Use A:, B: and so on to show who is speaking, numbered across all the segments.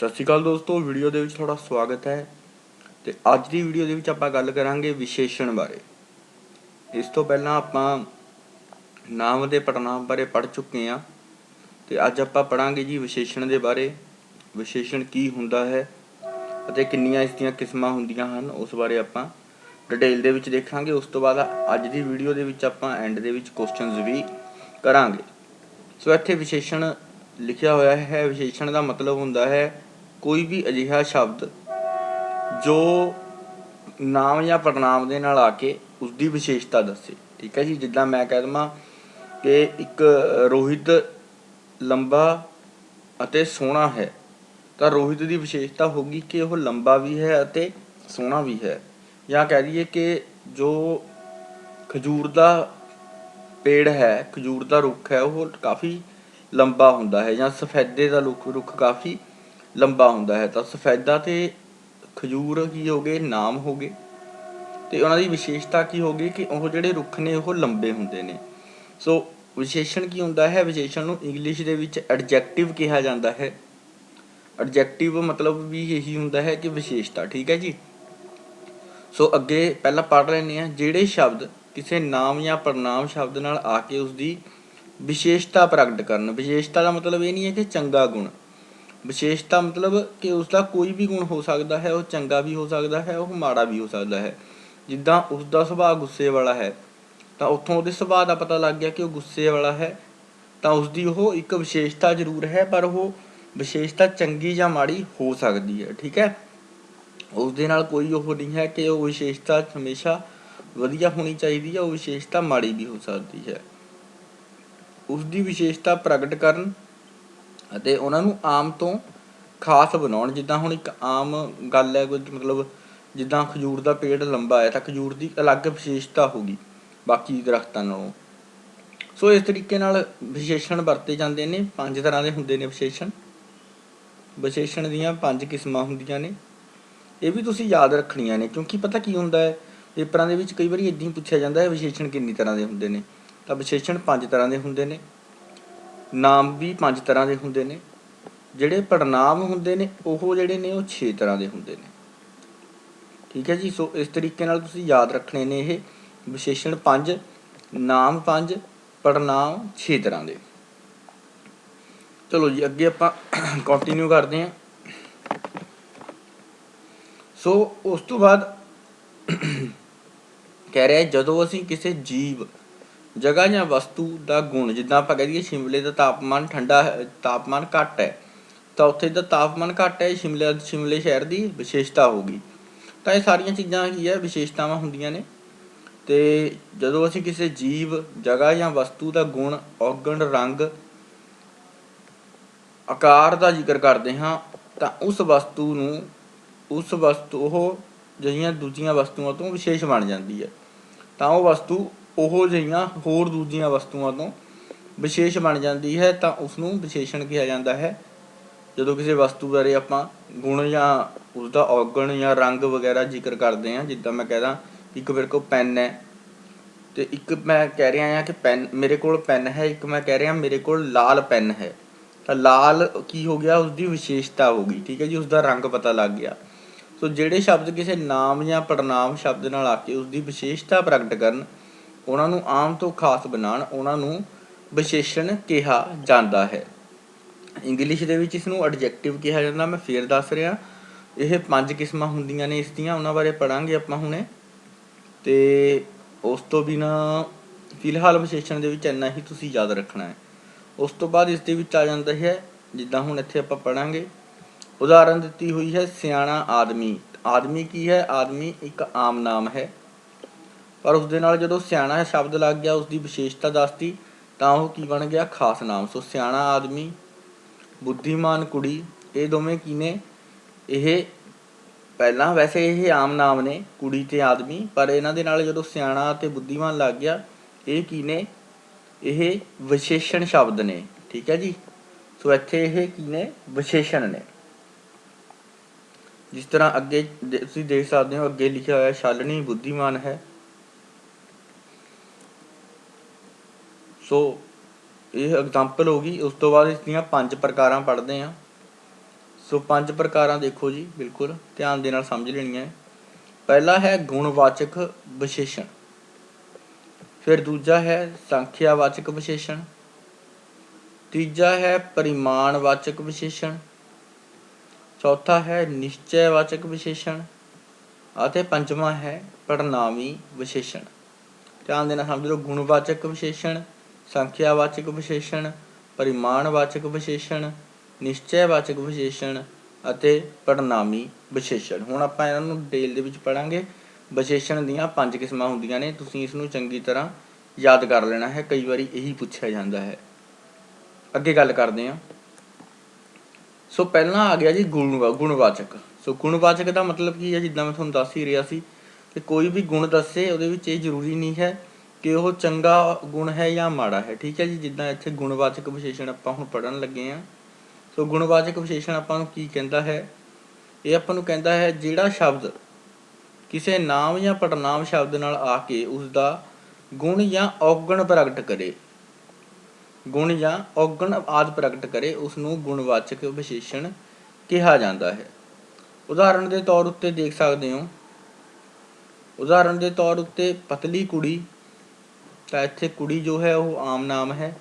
A: ਸਤਿ ਸ਼੍ਰੀ ਅਕਾਲ ਦੋਸਤੋ, ਵੀਡੀਓ ਦੇ ਵਿੱਚ ਤੁਹਾਡਾ ਸਵਾਗਤ ਹੈ। ਤੇ ਅੱਜ ਦੀ ਵੀਡੀਓ ਦੇ ਵਿੱਚ ਆਪਾਂ ਗੱਲ ਕਰਾਂਗੇ ਵਿਸ਼ੇਸ਼ਣ ਬਾਰੇ। ਇਸ ਤੋਂ ਪਹਿਲਾਂ ਆਪਾਂ ਨਾਮ ਦੇ ਪੜਨਾਮ ਬਾਰੇ ਪੜ੍ਹ ਚੁੱਕੇ ਹਾਂ ਤੇ ਅੱਜ ਆਪਾਂ ਪੜਾਂਗੇ ਜੀ ਵਿਸ਼ੇਸ਼ਣ ਦੇ ਬਾਰੇ। ਵਿਸ਼ੇਸ਼ਣ ਕੀ ਹੁੰਦਾ ਹੈ ਅਤੇ ਕਿੰਨੀਆਂ ਇਸ ਦੀਆਂ ਕਿਸਮਾਂ ਹੁੰਦੀਆਂ ਹਨ, ਉਸ ਬਾਰੇ ਆਪਾਂ ਡਿਟੇਲ ਦੇ ਵਿੱਚ ਦੇਖਾਂਗੇ। ਉਸ ਤੋਂ ਬਾਅਦ ਅੱਜ ਦੀ ਵੀਡੀਓ ਦੇ ਵਿੱਚ ਆਪਾਂ ਐਂਡ ਦੇ ਵਿੱਚ ਕੁਐਸਚਨਸ ਵੀ ਕਰਾਂਗੇ। ਸੋ ਇੱਥੇ ਵਿਸ਼ੇਸ਼ਣ ਲਿਖਿਆ ਹੋਇਆ ਹੈ। ਵਿਸ਼ੇਸ਼ਣ ਦਾ ਮਤਲਬ ਹੁੰਦਾ ਹੈ ਕੋਈ ਵੀ ਅਜਿਹਾ ਸ਼ਬਦ ਜੋ ਨਾਮ ਜਾਂ ਪੜਨਾਮ ਦੇ ਨਾਲ ਆ ਕੇ ਉਸਦੀ ਵਿਸ਼ੇਸ਼ਤਾ ਦੱਸੇ। ਠੀਕ ਹੈ ਜੀ, ਜਿੱਦਾਂ ਮੈਂ ਕਹਿ ਦੇਵਾਂ ਕਿ ਇੱਕ ਰੋਹਿਤ ਲੰਬਾ ਅਤੇ ਸੋਹਣਾ ਹੈ, ਤਾਂ ਰੋਹਿਤ ਦੀ ਵਿਸ਼ੇਸ਼ਤਾ ਹੋਗੀ ਕਿ ਉਹ ਲੰਬਾ ਵੀ ਹੈ ਅਤੇ ਸੋਹਣਾ ਵੀ ਹੈ। ਜਾਂ ਕਹਿ ਦਈਏ ਕਿ ਜੋ ਖਜੂਰ ਦਾ ਪੇੜ ਹੈ, ਖਜੂਰ ਦਾ ਰੁੱਖ ਹੈ, ਉਹ ਕਾਫੀ ਲੰਬਾ ਹੁੰਦਾ ਹੈ। ਜਾਂ ਸਫੈਦੇ ਦਾ ਰੁੱਖ ਕਾਫੀ ਲੰਬਾ ਹੁੰਦਾ ਹੈ। ਤਾਂ ਸਫੈਦਾ ਤੇ ਖਜੂਰ ਕੀ ਹੋ ਗਏ, ਨਾਮ ਹੋ ਗਏ, ਤੇ ਉਹਨਾਂ ਦੀ ਵਿਸ਼ੇਸ਼ਤਾ ਕੀ ਹੋ ਗਈ ਕਿ ਉਹ ਜਿਹੜੇ ਰੁੱਖ ਨੇ ਉਹ ਲੰਬੇ ਹੁੰਦੇ ਨੇ। ਸੋ ਵਿਸ਼ੇਸ਼ਣ ਕੀ ਹੁੰਦਾ ਹੈ? ਵਿਸ਼ੇਸ਼ਣ ਨੂੰ ਇੰਗਲਿਸ਼ ਦੇ ਵਿੱਚ ਐਡਜੈਕਟਿਵ ਕਿਹਾ ਜਾਂਦਾ ਹੈ। ਐਡਜੈਕਟਿਵ ਮਤਲਬ ਵੀ ਇਹੀ ਹੁੰਦਾ ਹੈ ਕਿ ਵਿਸ਼ੇਸ਼ਤਾ। ਠੀਕ ਹੈ ਜੀ। ਸੋ ਅੱਗੇ ਪਹਿਲਾਂ ਪੜ੍ਹ ਲੈਂਦੇ ਹਾਂ। ਜਿਹੜੇ ਸ਼ਬਦ ਕਿਸੇ ਨਾਮ ਜਾਂ ਪੜਨਾਮ ਸ਼ਬਦ ਨਾਲ ਆ ਕੇ ਉਸਦੀ ਵਿਸ਼ੇਸ਼ਤਾ ਪ੍ਰਗਟ ਕਰਨ। ਵਿਸ਼ੇਸ਼ਤਾ ਦਾ ਮਤਲਬ ਇਹ ਨਹੀਂ ਹੈ ਕਿ ਚੰਗਾ ਗੁਣ। ਵਿਸ਼ੇਸ਼ਤਾ ਮਤਲਬ ਕਿ ਉਸਦਾ ਕੋਈ ਵੀ ਗੁਣ ਹੋ ਸਕਦਾ ਹੈ, ਉਹ ਚੰਗਾ ਵੀ ਹੋ ਸਕਦਾ ਹੈ, ਉਹ ਮਾੜਾ ਵੀ ਹੋ ਸਕਦਾ ਹੈ। ਜਿੱਦਾਂ ਉਸਦਾ ਸੁਭਾਅ ਗੁੱਸੇ ਵਾਲਾ ਹੈ, ਤਾਂ ਉੱਥੋਂ ਉਹਦੇ ਸੁਭਾਅ ਦਾ ਪਤਾ ਲੱਗ ਗਿਆ ਕਿ ਉਹ ਗੁੱਸੇ ਵਾਲਾ ਹੈ, ਤਾਂ ਉਸਦੀ ਉਹ ਇੱਕ ਵਿਸ਼ੇਸ਼ਤਾ ਜ਼ਰੂਰ ਹੈ, ਪਰ ਉਹ ਵਿਸ਼ੇਸ਼ਤਾ ਚੰਗੀ ਜਾਂ ਮਾੜੀ ਹੋ ਸਕਦੀ ਹੈ। ਠੀਕ ਹੈ, ਉਸਦੇ ਨਾਲ ਕੋਈ ਉਹ ਨਹੀਂ ਹੈ ਕਿ ਉਹ ਵਿਸ਼ੇਸ਼ਤਾ ਹਮੇਸ਼ਾ ਵਧੀਆ ਹੋਣੀ ਚਾਹੀਦੀ ਹੈ, ਉਹ ਵਿਸ਼ੇਸ਼ਤਾ ਮਾੜੀ ਵੀ ਹੋ ਸਕਦੀ ਹੈ। ਉਸਦੀ ਵਿਸ਼ੇਸ਼ਤਾ ਪ੍ਰਗਟ ਕਰਨ ਅਤੇ ਉਹਨਾਂ ਨੂੰ ਆਮ ਤੋਂ ਖਾਸ ਬਣਾਉਣ। ਜਿੱਦਾਂ ਹੁਣ ਇੱਕ ਆਮ ਗੱਲ ਹੈ, ਕੁਝ ਮਤਲਬ ਜਿੱਦਾਂ ਖਜੂਰ ਦਾ ਪੇੜ ਲੰਬਾ ਹੈ ਤਾਂ ਖਜੂਰ ਦੀ ਅਲੱਗ ਵਿਸ਼ੇਸ਼ਤਾ ਹੋਗੀ ਬਾਕੀ ਦਰਖਤਾਂ ਨਾਲੋਂ। ਸੋ ਇਸ ਤਰੀਕੇ ਨਾਲ ਵਿਸ਼ੇਸ਼ਣ ਵਰਤੇ ਜਾਂਦੇ ਨੇ। 5 ਤਰ੍ਹਾਂ ਦੇ ਹੁੰਦੇ ਨੇ ਵਿਸ਼ੇਸ਼ਣ। ਵਿਸ਼ੇਸ਼ਣ ਦੀਆਂ 5 ਕਿਸਮਾਂ ਹੁੰਦੀਆਂ ਨੇ। ਇਹ ਵੀ ਤੁਸੀਂ ਯਾਦ ਰੱਖਣੀਆਂ ਨੇ, ਕਿਉਂਕਿ ਪਤਾ ਕੀ ਹੁੰਦਾ ਹੈ, ਪੇਪਰਾਂ ਦੇ ਵਿੱਚ ਕਈ ਵਾਰੀ ਇੱਦਾਂ ਹੀ ਪੁੱਛਿਆ ਜਾਂਦਾ ਹੈ ਵਿਸ਼ੇਸ਼ਣ ਕਿੰਨੀ ਤਰ੍ਹਾਂ ਦੇ ਹੁੰਦੇ ਨੇ। ਤਾਂ ਵਿਸ਼ੇਸ਼ਣ 5 ਤਰ੍ਹਾਂ ਦੇ ਹੁੰਦੇ ਨੇ। ਨਾਮ ਵੀ 5 ਤਰ੍ਹਾਂ ਦੇ ਹੁੰਦੇ ਨੇ। ਜਿਹੜੇ ਪੜਨਾਮ ਹੁੰਦੇ ਨੇ ਉਹ ਜਿਹੜੇ ਨੇ ਉਹ 6 ਤਰ੍ਹਾਂ ਦੇ ਹੁੰਦੇ ਨੇ। ਠੀਕ ਹੈ ਜੀ। ਸੋ ਇਸ ਤਰੀਕੇ ਨਾਲ ਤੁਸੀਂ ਯਾਦ ਰੱਖਣੇ ਨੇ ਇਹ ਵਿਸ਼ੇਸ਼ਣ 5, ਨਾਮ 5, ਪੜਨਾਮ 6 ਤਰ੍ਹਾਂ ਦੇ। ਚਲੋ ਜੀ ਅੱਗੇ ਆਪਾਂ ਕੰਟੀਨਿਊ ਕਰਦੇ ਹਾਂ। ਸੋ ਉਸ ਤੋਂ ਬਾਅਦ ਕਹਿ ਰਿਹਾ ਜਦੋਂ ਅਸੀਂ ਕਿਸੇ ਜੀਵ, ਜਗ੍ਹਾ ਜਾਂ ਵਸਤੂ ਦਾ ਗੁਣ, ਜਿੱਦਾਂ ਆਪਾਂ ਕਹਿ ਦਈਏ ਸ਼ਿਮਲੇ ਦਾ ਤਾਪਮਾਨ ਠੰਡਾ ਹੈ, ਤਾਪਮਾਨ ਘੱਟ ਹੈ, ਤਾਂ ਉੱਥੇ ਦਾ ਤਾਪਮਾਨ ਘੱਟ ਹੈ, ਸ਼ਿਮਲੇ ਸ਼ਹਿਰ ਦੀ ਵਿਸ਼ੇਸ਼ਤਾ ਹੋਊਗੀ। ਤਾਂ ਇਹ ਸਾਰੀਆਂ ਚੀਜ਼ਾਂ ਕੀ ਹੈ, ਵਿਸ਼ੇਸ਼ਤਾਵਾਂ ਹੁੰਦੀਆਂ ਨੇ। ਤੇ ਜਦੋਂ ਅਸੀਂ ਕਿਸੇ ਜੀਵ, ਜਗ੍ਹਾ ਜਾਂ ਵਸਤੂ ਦਾ ਗੁਣ, ਔਗਣ, ਰੰਗ, ਆਕਾਰ ਦਾ ਜ਼ਿਕਰ ਕਰਦੇ ਹਾਂ, ਤਾਂ ਉਸ ਵਸਤੂ ਉਹ ਜਿਹੀਆਂ ਦੂਜੀਆਂ ਵਸਤੂਆਂ ਤੋਂ ਵਿਸ਼ੇਸ਼ ਬਣ ਜਾਂਦੀ ਹੈ। ਤਾਂ ਉਹ ਵਸਤੂ ਉਹ ਜਿਹੀਆਂ ਹੋਰ ਦੂਜੀਆਂ ਵਸਤੂਆਂ ਤੋਂ ਵਿਸ਼ੇਸ਼ ਬਣ ਜਾਂਦੀ ਹੈ, ਤਾਂ ਉਸਨੂੰ ਵਿਸ਼ੇਸ਼ਣ ਕਿਹਾ ਜਾਂਦਾ ਹੈ। ਜਦੋਂ ਕਿਸੇ ਵਸਤੂ ਬਾਰੇ ਆਪਾਂ ਗੁਣ ਜਾਂ ਉਸਦਾ ਔਗਣ ਜਾਂ ਰੰਗ ਵਗੈਰਾ ਜ਼ਿਕਰ ਕਰਦੇ ਹਾਂ, ਜਿੱਦਾਂ ਮੈਂ ਕਹਿ ਦਾਂ ਇੱਕ ਮੇਰੇ ਕੋਲ ਪੈਨ ਹੈ, ਅਤੇ ਇੱਕ ਮੈਂ ਕਹਿ ਰਿਹਾ ਹਾਂ ਕਿ ਮੇਰੇ ਕੋਲ ਪੈਨ ਹੈ, ਇੱਕ ਮੈਂ ਕਹਿ ਰਿਹਾ ਮੇਰੇ ਕੋਲ ਲਾਲ ਪੈਨ ਹੈ, ਤਾਂ ਲਾਲ ਕੀ ਹੋ ਗਿਆ, ਉਸਦੀ ਵਿਸ਼ੇਸ਼ਤਾ ਹੋ ਗਈ। ਠੀਕ ਹੈ ਜੀ, ਉਸਦਾ ਰੰਗ ਪਤਾ ਲੱਗ ਗਿਆ। ਸੋ ਜਿਹੜੇ ਸ਼ਬਦ ਕਿਸੇ ਨਾਮ ਜਾਂ ਪੜਨਾਮ ਸ਼ਬਦ ਨਾਲ ਆ ਕੇ ਉਸਦੀ ਵਿਸ਼ੇਸ਼ਤਾ ਪ੍ਰਗਟ ਕਰਨ, ਉਹਨਾਂ ਨੂੰ ਆਮ ਤੋਂ ਖਾਸ ਬਣਾਉਣ, ਉਹਨਾਂ ਨੂੰ ਵਿਸ਼ੇਸ਼ਣ ਕਿਹਾ ਜਾਂਦਾ ਹੈ। ਇੰਗਲਿਸ਼ ਦੇ ਵਿੱਚ ਇਸ ਨੂੰ ਐਡਜੈਕਟਿਵ ਕਿਹਾ ਜਾਂਦਾ। ਮੈਂ ਫੇਰ ਦੱਸ ਰਿਹਾ, ਇਹ 5 ਕਿਸਮਾਂ ਹੁੰਦੀਆਂ ਨੇ ਇਸ ਦੀਆਂ, ਉਹਨਾਂ ਬਾਰੇ ਪੜ੍ਹਾਂਗੇ ਆਪਾਂ ਹੁਣੇ। ਅਤੇ ਉਸ ਤੋਂ ਬਿਨਾਂ ਫਿਲਹਾਲ ਵਿਸ਼ੇਸ਼ਣ ਦੇ ਵਿੱਚ ਇੰਨਾ ਹੀ ਤੁਸੀਂ ਯਾਦ ਰੱਖਣਾ ਹੈ। ਉਸ ਤੋਂ ਬਾਅਦ ਇਸ ਦੇ ਵਿੱਚ ਆ ਜਾਂਦਾ ਹੈ, ਜਿੱਦਾਂ ਹੁਣ ਇੱਥੇ ਆਪਾਂ ਪੜ੍ਹਾਂਗੇ, ਉਦਾਹਰਨ ਦਿੱਤੀ ਹੋਈ ਹੈ ਸਿਆਣਾ ਆਦਮੀ। ਆਦਮੀ ਕੀ ਹੈ? ਆਦਮੀ ਇੱਕ ਆਮ ਨਾਮ ਹੈ, ਪਰ ਉਸਦੇ ਨਾਲ ਜਦੋਂ ਸਿਆਣਾ ਸ਼ਬਦ ਲੱਗ ਗਿਆ, ਉਸਦੀ ਵਿਸ਼ੇਸ਼ਤਾ ਦੱਸਤੀ, ਤਾਂ ਉਹ ਕੀ ਬਣ ਗਿਆ? ਖਾਸ ਨਾਮ। ਸੋ ਸਿਆਣਾ ਆਦਮੀ, ਬੁੱਧੀਮਾਨ ਕੁੜੀ, ਇਹ ਦੋਵੇਂ ਕੀ ਨੇ? ਇਹ ਪਹਿਲਾਂ ਵੈਸੇ ਇਹ ਆਮ ਨਾਮ ਨੇ, ਕੁੜੀ ਅਤੇ ਆਦਮੀ, ਪਰ ਇਹਨਾਂ ਦੇ ਨਾਲ ਜਦੋਂ ਸਿਆਣਾ ਅਤੇ ਬੁੱਧੀਮਾਨ ਲੱਗ ਗਿਆ, ਇਹ ਕੀ ਨੇ? ਇਹ ਵਿਸ਼ੇਸ਼ਣ ਸ਼ਬਦ ਨੇ। ਠੀਕ ਹੈ ਜੀ। ਸੋ ਇੱਥੇ ਇਹ ਕੀ ਨੇ? ਵਿਸ਼ੇਸ਼ਣ ਨੇ। ਜਿਸ ਤਰ੍ਹਾਂ ਅੱਗੇ ਤੁਸੀਂ ਦੇਖ ਸਕਦੇ ਹੋ, ਅੱਗੇ ਲਿਖਿਆ ਹੋਇਆ ਛਾਲਣੀ ਬੁੱਧੀਮਾਨ ਹੈ। ਸੋ ਇਹ ਐਗਜ਼ਾਮਪਲ ਹੋ ਗਈ। ਉਸ ਤੋਂ ਬਾਅਦ ਇਸ ਦੀਆਂ 5 ਪ੍ਰਕਾਰਾਂ ਪੜ੍ਹਦੇ ਹਾਂ। सो 5 प्रकारां देखो जी, बिल्कुल ध्यान दे नाल समझ लेणियां है। पहला है गुणवाचक विशेषण, फिर दूजा है संख्यावाचक विशेषण, तीजा है परिमाणवाचक विशेषण, चौथा है निश्चयवाचक विशेषण ਅਤੇ पंजवां है पड़नामी विशेषण। ध्यान देना समझ लो, गुणवाचक विशेषण, संख्यावाचक विशेषण, परिमाणवाचक विशेषण, निश्चयवाचक विशेषण ਅਤੇ ਪੜਨਾਮੀ ਵਿਸ਼ੇਸ਼ਣ। ਹੁਣ ਆਪਾਂ ਇਹਨਾਂ ਨੂੰ ਡਿਟੇਲ ਦੇ ਵਿੱਚ ਪੜਾਂਗੇ। ਵਿਸ਼ੇਸ਼ਣ ਦੀਆਂ 5 ਕਿਸਮਾਂ ਹੁੰਦੀਆਂ ਨੇ, ਤੁਸੀਂ ਇਸ ਨੂੰ ਚੰਗੀ ਤਰ੍ਹਾਂ ਯਾਦ ਕਰ ਲੈਣਾ ਹੈ, ਕਈ ਵਾਰੀ ਇਹੀ ਪੁੱਛਿਆ ਜਾਂਦਾ ਹੈ। ਅੱਗੇ ਗੱਲ ਕਰਦੇ ਹਾਂ। ਸੋ ਪਹਿਲਾਂ ਆ ਗਿਆ ਜੀ ਗੁਣਵਾਚਕ। ਸੋ ਗੁਣਵਾਚਕ ਦਾ ਮਤਲਬ ਕੀ ਹੈ, ਜਿੱਦਾਂ ਮੈਂ ਤੁਹਾਨੂੰ ਦੱਸ ਹੀ ਰਿਹਾ ਸੀ ਕਿ ਕੋਈ ਵੀ ਗੁਣ ਦੱਸੇ ਉਹਦੇ ਵਿੱਚ ਇਹ ਜ਼ਰੂਰੀ ਨਹੀਂ ਹੈ ਕਿ ਉਹ ਚੰਗਾ ਗੁਣ ਹੈ ਜਾਂ ਮਾੜਾ ਹੈ, ਠੀਕ ਹੈ ਜੀ। ਜਿੱਦਾਂ ਇੱਥੇ ਗੁਣਵਾਚਕ ਵਿਸ਼ੇਸ਼ਣ ਆਪਾਂ ਹੁਣ ਪੜ੍ਹਨ ਲੱਗੇ ਹਾਂ। ਸੋ ਗੁਣਵਾਚਕ ਵਿਸ਼ੇਸ਼ਣ ਆਪਾਂ ਨੂੰ ਕੀ ਕਹਿੰਦਾ ਹੈ, ਇਹ ਆਪਾਂ ਨੂੰ ਕਹਿੰਦਾ ਹੈ ਜਿਹੜਾ ਸ਼ਬਦ ਕਿਸੇ ਨਾਮ ਜਾਂ ਪੜਨਾਮ ਸ਼ਬਦ ਨਾਲ ਆ ਕੇ ਉਸਦਾ ਗੁਣ ਜਾਂ ਔਗਣ ਪ੍ਰਗਟ ਕਰੇ, ਗੁਣ ਜਾਂ ਔਗਣ ਆਦਿ ਪ੍ਰਗਟ ਕਰੇ, ਉਸ ਨੂੰ ਗੁਣਵਾਚਕ ਵਿਸ਼ੇਸ਼ਣ ਕਿਹਾ ਜਾਂਦਾ ਹੈ। ਉਦਾਹਰਣ ਦੇ ਤੌਰ ਉੱਤੇ ਦੇਖ ਸਕਦੇ ਹੋ, ਉਦਾਹਰਣ ਦੇ ਤੌਰ ਉੱਤੇ ਪਤਲੀ ਕੁੜੀ, ਤਾਂ ਇੱਥੇ ਕੁੜੀ ਜੋ ਹੈ ਉਹ ਆਮ ਨਾਮ ਹੈ।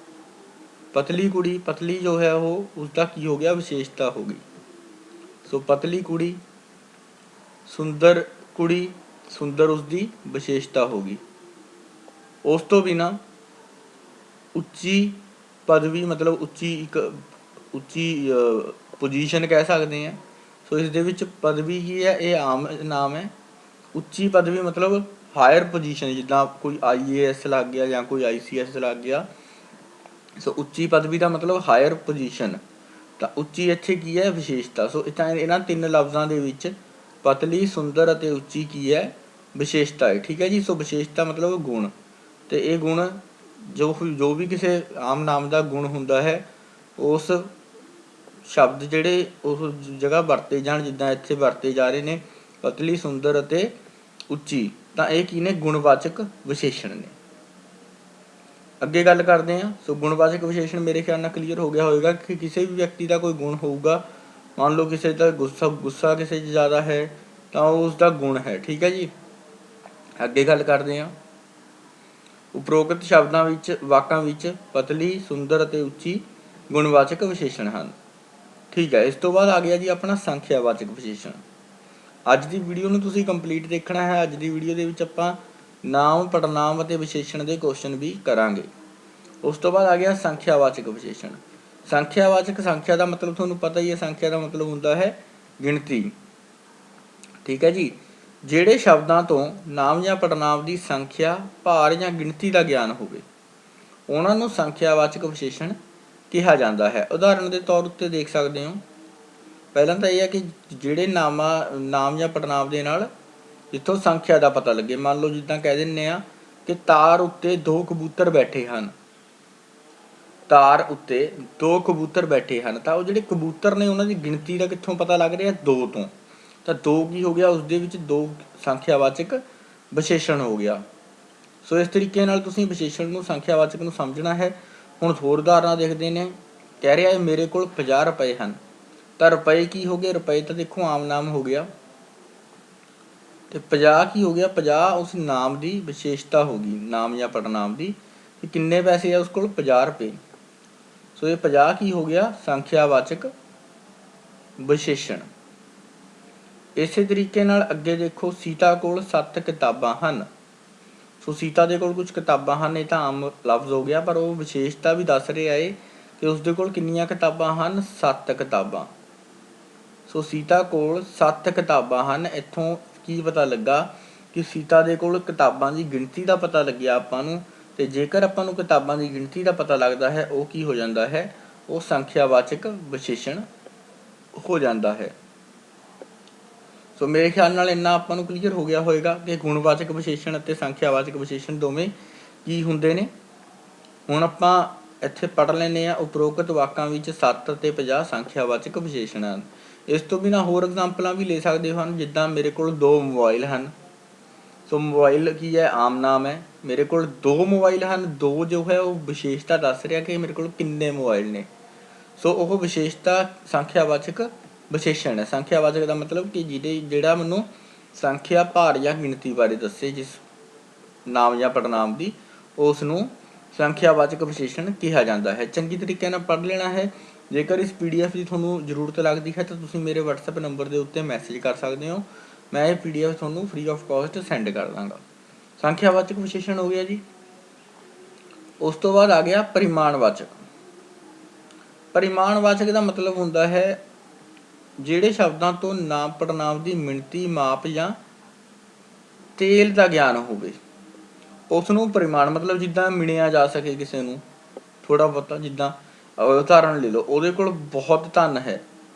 A: पतली कुड़ी, पतली जो है वो उसका की हो गया विशेषता हो गई। सो पतली कुड़ी, सुंदर कुड़ी, सुंदर उसकी विशेषता होगी। उस तो बिना उच्ची पदवी मतलब उच्ची एक उच्ची पोजीशन कह सकते हैं। सो इस दे विच पदवी ही है, ये आम नाम है। उच्ची पदवी मतलब हायर पोजीशन, जिदा कोई IAS लग गया या कोई ICS लग गया। सो ਉੱਚੀ ਪਦਵੀ ਦਾ ਮਤਲਬ ਹਾਇਰ ਪੋਜੀਸ਼ਨ, ਤਾਂ ਉੱਚੀ ਇੱਥੇ ਕੀ ਹੈ ਵਿਸ਼ੇਸ਼ਤਾ। ਸੋ ਇੱਥੇ ਇਹਨਾਂ 3 ਲਫ਼ਜ਼ਾਂ ਦੇ ਵਿੱਚ ਪਤਲੀ, ਸੁੰਦਰ ਅਤੇ ਉੱਚੀ ਕੀ ਹੈ ਵਿਸ਼ੇਸ਼ਤਾ ਹੈ, ਠੀਕ ਹੈ ਜੀ। ਸੋ ਵਿਸ਼ੇਸ਼ਤਾ ਮਤਲਬ ਗੁਣ, ਅਤੇ ਇਹ ਗੁਣ ਜੋ ਵੀ ਕਿਸੇ ਆਮ ਨਾਮ ਦਾ ਗੁਣ ਹੁੰਦਾ ਹੈ, ਉਸ ਸ਼ਬਦ ਜਿਹੜੇ ਉਸ ਜਗ੍ਹਾ ਵਰਤੇ ਜਾਣ, ਜਿੱਦਾਂ ਇੱਥੇ ਵਰਤੇ ਜਾ ਰਹੇ ਨੇ ਪਤਲੀ, ਸੁੰਦਰ ਅਤੇ ਉੱਚੀ, ਤਾਂ ਇਹ ਕੀ ਨੇ ਗੁਣਵਾਚਕ ਵਿਸ਼ੇਸ਼ਣ ਨੇ। ਅੱਗੇ ਗੱਲ ਕਰਦੇ ਹਾਂ। ਸੋ ਗੁਣਵਾਚਕ ਵਿਸ਼ੇਸ਼ਣ ਮੇਰੇ ਖਿਆਲ ਨਾਲ ਕਲੀਅਰ ਹੋ ਗਿਆ ਹੋਵੇਗਾ ਕਿ ਕਿਸੇ ਵੀ ਵਿਅਕਤੀ ਦਾ ਕੋਈ ਗੁਣ ਹੋਊਗਾ, ਮੰਨ ਲਓ ਕਿਸੇ ਦਾ ਗੁੱਸਾ ਕਿਸੇ 'ਚ ਜ਼ਿਆਦਾ ਹੈ ਤਾਂ ਉਹ ਉਸਦਾ ਗੁਣ ਹੈ, ਠੀਕ ਹੈ ਜੀ। ਅੱਗੇ ਗੱਲ ਕਰਦੇ ਹਾਂ। ਉਪਰੋਕਤ ਸ਼ਬਦਾਂ ਵਿੱਚ ਵਾਕਾਂ ਵਿੱਚ ਪਤਲੀ, ਸੁੰਦਰ ਅਤੇ ਉੱਚੀ ਗੁਣਵਾਚਕ ਵਿਸ਼ੇਸ਼ਣ ਹਨ, ਠੀਕ ਹੈ। ਇਸ ਤੋਂ ਬਾਅਦ ਆ ਗਿਆ ਜੀ ਆਪਣਾ ਸੰਖਿਆਵਾਚਕ ਵਿਸ਼ੇਸ਼ਣ। ਅੱਜ ਦੀ ਵੀਡੀਓ ਨੂੰ ਤੁਸੀਂ ਕੰਪਲੀਟ ਦੇਖਣਾ ਹੈ। ਅੱਜ ਦੀ ਵੀਡੀਓ ਦੇ ਵਿੱਚ ਆਪਾਂ ਨਾਮ, ਪੜਨਾਮ ਅਤੇ ਵਿਸ਼ੇਸ਼ਣ ਦੇ ਕੁਐਸਚਨ ਵੀ ਕਰਾਂਗੇ। ਉਸ ਤੋਂ ਬਾਅਦ ਆ ਗਿਆ ਸੰਖਿਆਵਾਚਕ ਵਿਸ਼ੇਸ਼ਣ। ਸੰਖਿਆਵਾਚਕ, ਸੰਖਿਆ ਦਾ ਮਤਲਬ ਤੁਹਾਨੂੰ ਪਤਾ ਹੀ ਹੈ, ਸੰਖਿਆ ਦਾ ਮਤਲਬ ਹੁੰਦਾ ਹੈ ਗਿਣਤੀ, ਠੀਕ ਹੈ ਜੀ। ਜਿਹੜੇ ਸ਼ਬਦਾਂ ਤੋਂ ਨਾਮ ਜਾਂ ਪੜਨਾਮ ਦੀ ਸੰਖਿਆ, ਭਾਰ ਜਾਂ ਗਿਣਤੀ ਦਾ ਗਿਆਨ ਹੋਵੇ, ਉਹਨਾਂ ਨੂੰ ਸੰਖਿਆਵਾਚਕ ਵਿਸ਼ੇਸ਼ਣ ਕਿਹਾ ਜਾਂਦਾ ਹੈ। ਉਦਾਹਰਣ ਦੇ ਤੌਰ ਉੱਤੇ ਦੇਖ ਸਕਦੇ ਹੋ। ਪਹਿਲਾਂ ਤਾਂ ਇਹ ਹੈ ਕਿ ਜਿਹੜੇ ਨਾਮ ਜਾਂ ਪੜਨਾਮ ਦੇ ਨਾਲ ਜਿੱਥੋਂ ਸੰਖਿਆ ਦਾ ਪਤਾ ਲੱਗੇ, ਮੰਨ ਲਓ ਜਿੱਦਾਂ ਕਹਿ ਦਿੰਦੇ ਹਾਂ ਕਿ ਤਾਰ ਉੱਤੇ 2 ਕਬੂਤਰ ਬੈਠੇ ਹਨ, ਤਾਰ ਉੱਤੇ 2 ਕਬੂਤਰ ਬੈਠੇ ਹਨ, ਤਾਂ ਉਹ ਜਿਹੜੇ ਕਬੂਤਰ ਨੇ ਉਹਨਾਂ ਦੀ ਗਿਣਤੀ ਦਾ ਕਿੱਥੋਂ ਪਤਾ ਲੱਗ ਰਿਹਾ 2 ਤੋਂ, ਤਾਂ 2 ਕੀ ਹੋ ਗਿਆ ਉਸਦੇ ਵਿੱਚ 2 ਸੰਖਿਆਵਾਚਕ ਵਿਸ਼ੇਸ਼ਣ ਹੋ ਗਿਆ। ਸੋ ਇਸ ਤਰੀਕੇ ਨਾਲ ਤੁਸੀਂ ਵਿਸ਼ੇਸ਼ਣ ਨੂੰ, ਸੰਖਿਆਵਾਚਕ ਨੂੰ ਸਮਝਣਾ ਹੈ। ਹੁਣ ਹੋਰ ਉਦਾਹਰਨਾਂ ਦੇਖਦੇ ਨੇ। ਕਹਿ ਰਿਹਾ ਹੈ ਮੇਰੇ ਕੋਲ 50 ਰੁਪਏ ਹਨ, ਤਾਂ ਰੁਪਏ ਕੀ ਹੋ ਗਏ, ਰੁਪਏ ਤਾਂ ਦੇਖੋ ਆਮ ਨਾਮ ਹੋ ਗਿਆ, ਅਤੇ 50 ਕੀ ਹੋ ਗਿਆ, 50 ਉਸ ਨਾਮ ਦੀ ਵਿਸ਼ੇਸ਼ਤਾ ਹੋ ਗਈ, ਨਾਮ ਜਾਂ ਪੜਨਾਮ ਦੀ, ਕਿ ਕਿੰਨੇ ਪੈਸੇ ਆ ਉਸ ਕੋਲ 50 ਰੁਪਏ। ਸੋ ਇਹ 50 ਕੀ ਹੋ ਗਿਆ ਸੰਖਿਆਵਾਚਕ ਵਿਸ਼ੇਸ਼ਣ। ਇਸੇ ਤਰੀਕੇ ਨਾਲ ਅੱਗੇ ਦੇਖੋ, ਸੀਤਾ ਕੋਲ 7 ਕਿਤਾਬਾਂ ਹਨ। ਸੋ ਸੀਤਾ ਦੇ ਕੋਲ ਕੁਝ ਕਿਤਾਬਾਂ ਹਨ, ਇਹ ਤਾਂ ਆਮ ਲਫ਼ਜ਼ ਹੋ ਗਿਆ, ਪਰ ਉਹ ਵਿਸ਼ੇਸ਼ਤਾ ਵੀ ਦੱਸ ਰਿਹਾ ਹੈ ਕਿ ਉਸਦੇ ਕੋਲ ਕਿੰਨੀਆਂ ਕਿਤਾਬਾਂ ਹਨ, 7 ਕਿਤਾਬਾਂ। ਸੋ ਸੀਤਾ ਕੋਲ 7 ਕਿਤਾਬਾਂ ਹਨ। ਇੱਥੋਂ ਕੀ ਪਤਾ ਲੱਗਾ ਕਿ ਸੀਤਾ ਦੇ ਕੋਲ ਕਿਤਾਬਾਂ ਦੀ ਗਿਣਤੀ ਦਾ ਪਤਾ ਲੱਗਿਆ ਆਪਾਂ ਨੂੰ, ਅਤੇ ਜੇਕਰ ਆਪਾਂ ਨੂੰ ਕਿਤਾਬਾਂ ਦੀ ਗਿਣਤੀ ਦਾ ਪਤਾ ਲੱਗਦਾ ਹੈ, ਉਹ ਕੀ ਹੋ ਜਾਂਦਾ ਹੈ, ਉਹ ਸੰਖਿਆਵਾਚਕ ਵਿਸ਼ੇਸ਼ਣ ਹੋ ਜਾਂਦਾ ਹੈ। ਸੋ ਮੇਰੇ ਖਿਆਲ ਨਾਲ ਇੰਨਾ ਆਪਾਂ ਨੂੰ ਕਲੀਅਰ ਹੋ ਗਿਆ ਹੋਵੇਗਾ ਕਿ ਗੁਣਵਾਚਕ ਵਿਸ਼ੇਸ਼ਣ ਅਤੇ ਸੰਖਿਆਵਾਚਕ ਵਿਸ਼ੇਸ਼ਣ ਦੋਵੇਂ ਕੀ ਹੁੰਦੇ ਨੇ। ਹੁਣ ਆਪਾਂ ਇੱਥੇ ਪੜ੍ਹ ਲੈਂਦੇ ਹਾਂ। ਉਪਰੋਕਤ ਵਾਕਾਂ ਵਿੱਚ 7 ਅਤੇ 50 ਸੰਖਿਆਵਾਚਕ ਵਿਸ਼ੇਸ਼ਣ ਹਨ। ਇਸ ਤੋਂ ਬਿਨਾਂ ਹੋਰ ਐਗਜ਼ਾਮਪਲਾਂ ਵੀ ਲੈ ਸਕਦੇ ਹਨ, ਜਿੱਦਾਂ ਮੇਰੇ ਕੋਲ 2 ਮੋਬਾਈਲ ਹਨ। ਸੋ ਮੋਬਾਈਲ ਕੀ ਹੈ, ਆਮ ਨਾਮ ਹੈ। ਮੇਰੇ ਕੋਲ 2 ਮੋਬਾਈਲ ਹਨ, 2 ਜੋ ਹੈ ਉਹ ਵਿਸ਼ੇਸ਼ਤਾ ਦੱਸ ਰਿਹਾ ਕਿ ਮੇਰੇ ਕੋਲ ਕਿੰਨੇ ਮੋਬਾਈਲ ਨੇ। ਸੋ ਉਹ ਵਿਸ਼ੇਸ਼ਤਾ ਸੰਖਿਆਵਾਚਕ ਵਿਸ਼ੇਸ਼ਣ ਹੈ। ਸੰਖਿਆਵਾਚਕ ਦਾ ਮਤਲਬ ਕਿ ਜਿਹੜਾ ਮੈਨੂੰ ਸੰਖਿਆ, ਭਾਰ ਜਾਂ ਗਿਣਤੀ ਬਾਰੇ ਦੱਸੇ ਜਿਸ ਨਾਮ ਜਾਂ ਪੜਨਾਮ ਦੀ, ਉਸ ਨੂੰ ਸੰਖਿਆਵਾਚਕ ਵਿਸ਼ੇਸ਼ਣ ਕਿਹਾ ਜਾਂਦਾ ਹੈ। ਚੰਗੀ ਤਰੀਕੇ ਨਾਲ ਪੜ੍ਹ ਲੈਣਾ ਹੈ। ਜੇਕਰ ਇਸ PDF ਦੀ ਤੁਹਾਨੂੰ ਜ਼ਰੂਰਤ ਲੱਗਦੀ ਹੈ ਤਾਂ ਤੁਸੀਂ ਮੇਰੇ WhatsApp ਨੰਬਰ ਦੇ ਉੱਤੇ ਮੈਸੇਜ ਕਰ ਸਕਦੇ ਹੋ। ਮੈਂ ਇਹ PDF ਤੁਹਾਨੂੰ ਫ੍ਰੀ ਆਫ ਕਾਸਟ ਸੈਂਡ ਕਰ ਦਾਂਗਾ। ਸੰਖਿਆਵਾਚਕ ਵਿਸ਼ੇਸ਼ਣ ਹੋ ਗਿਆ ਜੀ। ਉਸ ਤੋਂ ਬਾਅਦ ਆ ਗਿਆ ਪਰਿਮਾਣਵਾਚਕ। ਪਰਿਮਾਣਵਾਚਕ ਦਾ ਮਤਲਬ ਹੁੰਦਾ ਹੈ ਜਿਹੜੇ ਸ਼ਬਦਾਂ ਤੋਂ ਨਾਮ ਪੜਨਾਮ ਦੀ ਮਿਣਤੀ, ਮਾਪ ਜਾਂ ਤੇਲ ਦਾ ਗਿਆਨ ਹੋਵੇ ਉਸ ਨੂੰ ਪਰਿਮਾਣ, ਮਤਲਬ ਜਿੱਦਾਂ ਮਿਣਿਆ ਜਾ ਸਕੇ ਕਿਸੇ ਨੂੰ ਥੋੜ੍ਹਾ ਬਹੁਤਾ। ਜਿੱਦਾਂ ਉਦਾਹਰਣ ਲੈ ਲਓ, ਉਹਦੇ ਕੋਲ ਬਹੁਤ ਧਨ ਹੈ,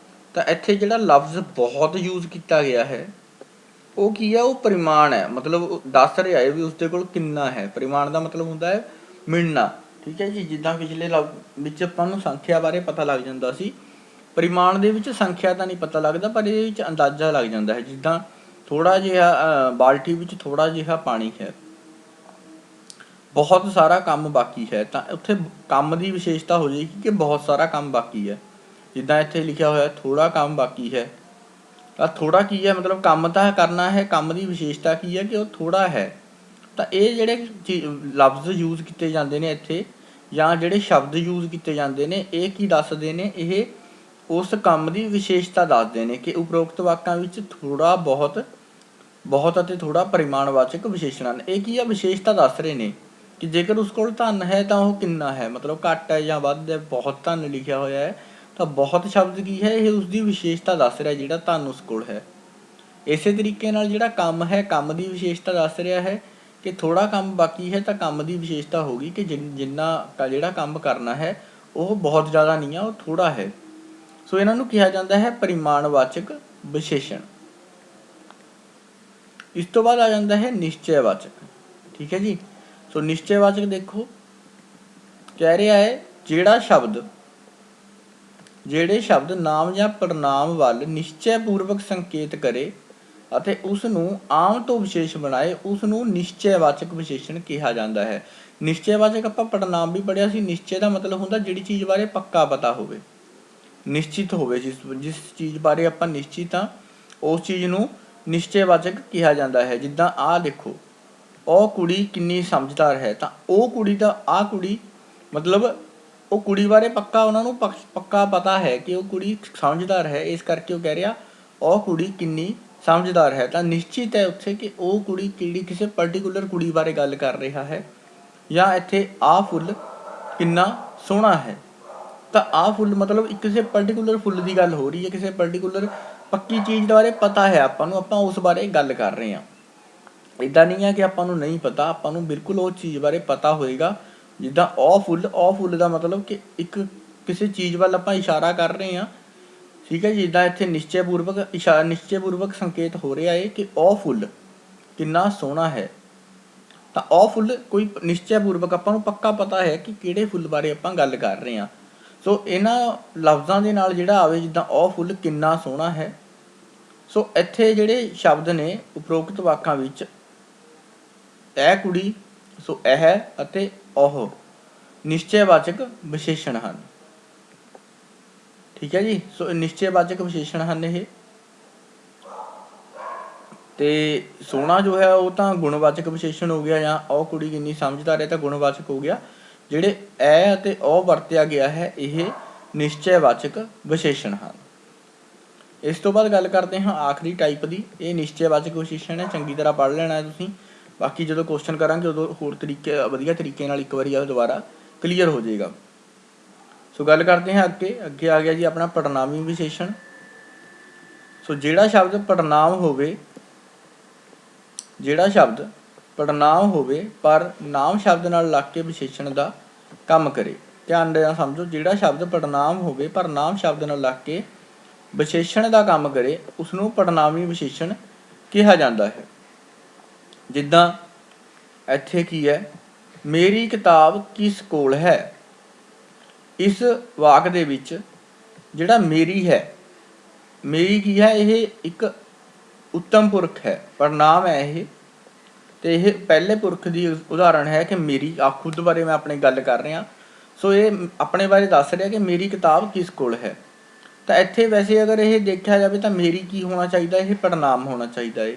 A: ਤਾਂ ਇੱਥੇ ਜਿਹੜਾ ਲਫ਼ਜ਼ ਬਹੁਤ ਯੂਜ਼ ਕੀਤਾ ਗਿਆ ਹੈ ਉਹ ਕੀ ਹੈ, ਉਹ ਪਰਿਮਾਣ ਹੈ। ਮਤਲਬ ਉਹ ਦੱਸ ਰਿਹਾ ਹੈ ਵੀ ਉਸਦੇ ਕੋਲ ਕਿੰਨਾ ਹੈ। ਪਰਿਮਾਣ ਦਾ ਮਤਲਬ ਹੁੰਦਾ ਹੈ ਮਿਣਨਾ। ਠੀਕ ਹੈ ਜੀ। ਜਿੱਦਾਂ ਪਿਛਲੇ ਵਿੱਚ ਆਪਾਂ ਨੂੰ ਸੰਖਿਆ ਬਾਰੇ ਪਤਾ ਲੱਗ ਜਾਂਦਾ ਸੀ, ਪਰਿਮਾਣ ਦੇ ਵਿੱਚ ਸੰਖਿਆ ਤਾਂ ਨਹੀਂ ਪਤਾ ਲੱਗਦਾ, ਪਰ ਇਹਦੇ ਵਿੱਚ ਅੰਦਾਜ਼ਾ ਲੱਗ ਜਾਂਦਾ ਹੈ। ਜਿੱਦਾਂ ਥੋੜ੍ਹਾ ਜਿਹਾ ਬਾਲਟੀ ਵਿੱਚ ਥੋੜ੍ਹਾ ਜਿਹਾ ਪਾਣੀ ਹੈ, ਬਹੁਤ ਸਾਰਾ ਕੰਮ ਬਾਕੀ ਹੈ, ਤਾਂ ਉੱਥੇ ਕੰਮ ਦੀ ਵਿਸ਼ੇਸ਼ਤਾ ਹੋ ਜਾਏਗੀ ਕਿ ਬਹੁਤ ਸਾਰਾ ਕੰਮ ਬਾਕੀ ਹੈ। ਜਿੱਦਾਂ ਇੱਥੇ ਲਿਖਿਆ ਹੋਇਆ ਥੋੜ੍ਹਾ ਕੰਮ ਬਾਕੀ ਹੈ, ਤਾਂ ਥੋੜ੍ਹਾ ਕੀ ਹੈ, ਮਤਲਬ ਕੰਮ ਤਾਂ ਕਰਨਾ ਹੈ, ਕੰਮ ਦੀ ਵਿਸ਼ੇਸ਼ਤਾ ਕੀ ਹੈ ਕਿ ਉਹ ਥੋੜ੍ਹਾ ਹੈ। ਤਾਂ ਇਹ ਜਿਹੜੇ ਲਫ਼ਜ਼ ਯੂਜ਼ ਕੀਤੇ ਜਾਂਦੇ ਨੇ ਇੱਥੇ, ਜਾਂ ਜਿਹੜੇ ਸ਼ਬਦ ਯੂਜ਼ ਕੀਤੇ ਜਾਂਦੇ ਨੇ, ਇਹ ਕੀ ਦੱਸਦੇ ਨੇ, ਇਹ ਉਸ ਕੰਮ ਦੀ ਵਿਸ਼ੇਸ਼ਤਾ ਦੱਸਦੇ ਨੇ ਕਿ ਉਪਰੋਕਤ ਵਾਕਾਂ ਵਿੱਚ ਥੋੜ੍ਹਾ, ਬਹੁਤ ਅਤੇ ਥੋੜ੍ਹਾ ਪਰਿਮਾਣਵਾਚਕ ਵਿਸ਼ੇਸ਼ਣ ਹਨ। ਇਹ ਕੀ ਆ, ਵਿਸ਼ੇਸ਼ਤਾ ਦੱਸ ਰਹੇ ਨੇ ਕਿ ਜੇਕਰ ਉਸ ਕੋਲ ਧਨ ਹੈ ਤਾਂ ਉਹ ਕਿੰਨਾ ਹੈ, ਮਤਲਬ ਘੱਟ ਹੈ ਜਾਂ ਵੱਧ ਹੈ। ਬਹੁਤ ਧਨ ਲਿਖਿਆ ਹੋਇਆ ਹੈ ਤਾਂ ਬਹੁਤ ਸ਼ਬਦ ਕੀ ਹੈ, ਇਹ ਉਸਦੀ ਵਿਸ਼ੇਸ਼ਤਾ ਦੱਸ ਰਿਹਾ ਜਿਹੜਾ ਧਨ ਉਸ ਕੋਲ ਹੈ। ਇਸੇ ਤਰੀਕੇ ਨਾਲ ਜਿਹੜਾ ਕੰਮ ਹੈ, ਕੰਮ ਦੀ ਵਿਸ਼ੇਸ਼ਤਾ ਦੱਸ ਰਿਹਾ ਹੈ ਕਿ ਥੋੜ੍ਹਾ ਕੰਮ ਬਾਕੀ ਹੈ, ਤਾਂ ਕੰਮ ਦੀ ਵਿਸ਼ੇਸ਼ਤਾ ਹੋਗੀ ਕਿ ਜਿੰਨਾ ਜਿਹੜਾ ਕੰਮ ਕਰਨਾ ਹੈ ਉਹ ਬਹੁਤ ਜ਼ਿਆਦਾ ਨਹੀਂ ਆ, ਉਹ ਥੋੜ੍ਹਾ ਹੈ। ਸੋ ਇਹਨਾਂ ਨੂੰ ਕਿਹਾ ਜਾਂਦਾ ਹੈ ਪਰਿਮਾਣਵਾਚਕ ਵਿਸ਼ੇਸ਼ਣ। ਇਸ ਤੋਂ ਬਾਅਦ ਆ ਜਾਂਦਾ ਹੈ ਨਿਸ਼ਚੈਵਾਚਕ। ਠੀਕ ਹੈ ਜੀ। ਸੋ ਨਿਸ਼ਚੈਵਾਚਕ ਦੇਖੋ, ਕਹਿ ਰਿਹਾ ਹੈ ਜਿਹੜੇ ਸ਼ਬਦ ਨਾਮ ਜਾਂ ਪੜਨਾਮ ਵੱਲ ਨਿਸ਼ਚੈ ਪੂਰਵਕ ਸੰਕੇਤ ਕਰੇ ਅਤੇ ਉਸ ਨੂੰ ਆਮ ਤੋਂ ਵਿਸ਼ੇਸ਼ ਬਣਾਏ, ਉਸ ਨੂੰ ਨਿਸ਼ਚੈਵਾਚਕ ਵਿਸ਼ੇਸ਼ਣ ਕਿਹਾ ਜਾਂਦਾ ਹੈ। ਨਿਸ਼ਚੈਵਾਚਕ ਆਪਾਂ ਪੜਨਾਮ ਵੀ ਪੜ੍ਹਿਆ ਸੀ। ਨਿਸ਼ਚੈ ਦਾ ਮਤਲਬ ਹੁੰਦਾ ਜਿਹੜੀ ਚੀਜ਼ ਬਾਰੇ ਪੱਕਾ ਪਤਾ ਹੋਵੇ, ਨਿਸ਼ਚਿਤ ਹੋਵੇ। ਜਿਸ ਚੀਜ਼ ਬਾਰੇ ਆਪਾਂ ਨਿਸ਼ਚਿਤ ਹਾਂ ਉਸ ਚੀਜ਼ ਨੂੰ ਨਿਸ਼ਚੈਵਾਚਕ ਕਿਹਾ ਜਾਂਦਾ ਹੈ। ਜਿੱਦਾਂ ਆਹ ਦੇਖੋ, ਉਹ ਕੁੜੀ ਕਿੰਨੀ ਸਮਝਦਾਰ ਹੈ, ਤਾਂ ਉਹ ਕੁੜੀ ਦਾ, ਆਹ ਕੁੜੀ ਮਤਲਬ ਉਹ ਕੁੜੀ ਬਾਰੇ ਪੱਕਾ ਉਹਨਾਂ ਨੂੰ ਪੱਕਾ ਪਤਾ ਹੈ ਕਿ ਉਹ ਕੁੜੀ ਸਮਝਦਾਰ ਹੈ, ਇਸ ਕਰਕੇ ਉਹ ਕਹਿ ਰਿਹਾ ਉਹ ਕੁੜੀ ਕਿੰਨੀ ਸਮਝਦਾਰ ਹੈ। ਤਾਂ ਨਿਸ਼ਚਿਤ ਹੈ ਉੱਥੇ ਕਿ ਉਹ ਕੁੜੀ ਕਿਹੜੀ, ਕਿਸੇ ਪਰਟੀਕੂਲਰ ਕੁੜੀ ਬਾਰੇ ਗੱਲ ਕਰ ਰਿਹਾ ਹੈ। ਜਾਂ ਇੱਥੇ ਆਹ ਫੁੱਲ ਕਿੰਨਾ ਸੋਹਣਾ ਹੈ, ਤਾਂ ਆਹ ਫੁੱਲ ਮਤਲਬ ਕਿਸੇ ਪਰਟੀਕੂਲਰ ਫੁੱਲ ਦੀ ਗੱਲ ਹੋ ਰਹੀ ਹੈ, ਕਿਸੇ ਪਰਟੀਕੂਲਰ ਪੱਕੀ ਚੀਜ਼ ਬਾਰੇ ਪਤਾ ਹੈ ਆਪਾਂ ਨੂੰ, ਆਪਾਂ ਉਸ ਬਾਰੇ ਗੱਲ ਕਰ ਰਹੇ ਹਾਂ। ਇੱਦਾਂ ਨਹੀਂ ਹੈ ਕਿ ਆਪਾਂ ਨੂੰ ਨਹੀਂ ਪਤਾ, ਆਪਾਂ ਨੂੰ ਬਿਲਕੁਲ ਉਹ ਚੀਜ਼ ਬਾਰੇ ਪਤਾ ਹੋਏਗਾ। ਜਿੱਦਾਂ ਉਹ ਫੁੱਲ ਦਾ ਮਤਲਬ ਕਿ ਕਿਸੇ ਚੀਜ਼ ਵੱਲ ਆਪਾਂ ਇਸ਼ਾਰਾ ਕਰ ਰਹੇ ਹਾਂ। ਠੀਕ ਹੈ ਜੀ। ਜਿੱਦਾਂ ਇੱਥੇ ਨਿਸ਼ਚੈ ਪੂਰਵਕ ਸੰਕੇਤ ਹੋ ਰਿਹਾ ਹੈ ਕਿ ਉਹ ਫੁੱਲ ਕਿੰਨਾ ਸੋਹਣਾ ਹੈ, ਤਾਂ ਉਹ ਫੁੱਲ ਕੋਈ ਨਿਸ਼ਚੈ ਪੂਰਵਕ ਆਪਾਂ ਨੂੰ ਪੱਕਾ ਪਤਾ ਹੈ ਕਿ ਕਿਹੜੇ ਫੁੱਲ ਬਾਰੇ ਆਪਾਂ ਗੱਲ ਕਰ ਰਹੇ ਹਾਂ। ਸੋ ਇਹਨਾਂ ਲਫ਼ਜ਼ਾਂ ਦੇ ਨਾਲ ਜਿਹੜਾ ਆਵੇ, ਜਿੱਦਾਂ ਉਹ ਫੁੱਲ ਕਿੰਨਾ ਸੋਹਣਾ ਹੈ। ਸੋ ਇੱਥੇ ਜਿਹੜੇ ਸ਼ਬਦ ਨੇ ਉਪਰੋਕਤ ਵਾਕਾਂ ਵਿੱਚ, ਇਹ ਕੁੜੀ, ਸੋ ਇਹ ਅਤੇ ਉਹ ਨਿਸ਼ਚੈਵਾਚਕ ਵਿਸ਼ੇਸ਼ਣ ਹਨ। ਠੀਕ ਹੈ ਜੀ। ਸੋ ਨਿਸ਼ਚੈਵਾਚਕ ਵਿਸ਼ੇਸ਼ਣ ਹਨ ਇਹ। ਤੇ ਸੋਹਣਾ ਜੋ ਹੈ ਉਹ ਤਾਂ ਗੁਣਵਾਚਕ ਵਿਸ਼ੇਸ਼ਣ ਹੋ ਗਿਆ, ਜਾਂ ਉਹ ਕੁੜੀ ਕਿੰਨੀ ਸਮਝਦਾਰ ਹੈ ਤਾਂ ਗੁਣਵਾਚਕ ਹੋ ਗਿਆ। ਜਿਹੜੇ ਇਹ ਅਤੇ ਉਹ ਵਰਤਿਆ ਗਿਆ ਹੈ ਇਹ ਨਿਸ਼ਚੈਵਾਚਕ ਵਿਸ਼ੇਸ਼ਣ ਹਨ। ਇਸ ਤੋਂ ਬਾਅਦ ਗੱਲ ਕਰਦੇ ਹਾਂ ਆਖਰੀ ਟਾਈਪ ਦੀ। ਇਹ ਨਿਸ਼ਚੈਵਾਚਕ ਵਿਸ਼ੇਸ਼ਣ ਹੈ, ਚੰਗੀ ਤਰ੍ਹਾਂ ਪੜ੍ਹ ਲੈਣਾ ਹੈ ਤੁਸੀਂ। ਬਾਕੀ ਜਦੋਂ ਕੁਐਸਚਨ ਕਰਾਂਗੇ ਉਦੋਂ ਹੋਰ ਵਧੀਆ ਤਰੀਕੇ ਨਾਲ ਇੱਕ ਵਾਰੀ ਦੁਬਾਰਾ ਕਲੀਅਰ ਹੋ ਜਾਏਗਾ। ਸੋ ਗੱਲ ਕਰਦੇ ਹਾਂ ਅੱਗੇ ਆ ਗਿਆ ਜੀ ਆਪਣਾ ਪੜਨਾਮੀ ਵਿਸ਼ੇਸ਼ਣ। ਸੋ ਜਿਹੜਾ ਸ਼ਬਦ ਪੜਨਾਮ ਹੋਵੇ ਪਰ ਨਾਮ ਸ਼ਬਦ ਨਾਲ ਲੱਗ ਕੇ ਵਿਸ਼ੇਸ਼ਣ ਦਾ ਕੰਮ ਕਰੇ। ਧਿਆਨ ਨਾਲ ਸਮਝੋ, ਜਿਹੜਾ ਸ਼ਬਦ ਪੜਨਾਮ ਹੋਵੇ ਪਰ ਨਾਮ ਸ਼ਬਦ ਨਾਲ ਲੱਗ ਕੇ ਵਿਸ਼ੇਸ਼ਣ ਦਾ ਕੰਮ ਕਰੇ ਉਸ ਨੂੰ ਪੜਨਾਮੀ ਵਿਸ਼ੇਸ਼ਣ ਕਿਹਾ ਜਾਂਦਾ ਹੈ। ਜਿੱਦਾਂ ਇੱਥੇ ਕੀ ਹੈ, ਮੇਰੀ ਕਿਤਾਬ ਕਿਸ ਕੋਲ ਹੈ। ਇਸ ਵਾਕ ਦੇ ਵਿੱਚ ਜਿਹੜਾ ਮੇਰੀ ਹੈ, ਮੇਰੀ ਕੀ ਹੈ, ਇਹ ਇੱਕ ਉੱਤਮ ਪੁਰਖ ਹੈ, ਪੜਨਾਮ ਹੈ ਇਹ, ਤੇ ਇਹ ਪਹਿਲੇ ਪੁਰਖ ਦੀ ਉਦਾਹਰਣ ਹੈ ਕਿ ਮੇਰੀ। ਖੁਦ ਬਾਰੇ ਮੈਂ ਆਪਣੀ ਗੱਲ ਕਰ ਰਿਹਾ। ਸੋ ਇਹ ਆਪਣੇ ਬਾਰੇ ਦੱਸ ਰਿਹਾ ਕਿ ਮੇਰੀ ਕਿਤਾਬ ਕਿਸ ਕੋਲ ਹੈ। ਤਾਂ ਇੱਥੇ ਵੈਸੇ ਅਗਰ ਇਹ ਦੇਖਿਆ ਜਾਵੇ ਤਾਂ ਮੇਰੀ ਕੀ ਹੋਣਾ ਚਾਹੀਦਾ, ਇਹ ਪੜਨਾਮ ਹੋਣਾ ਚਾਹੀਦਾ ਹੈ,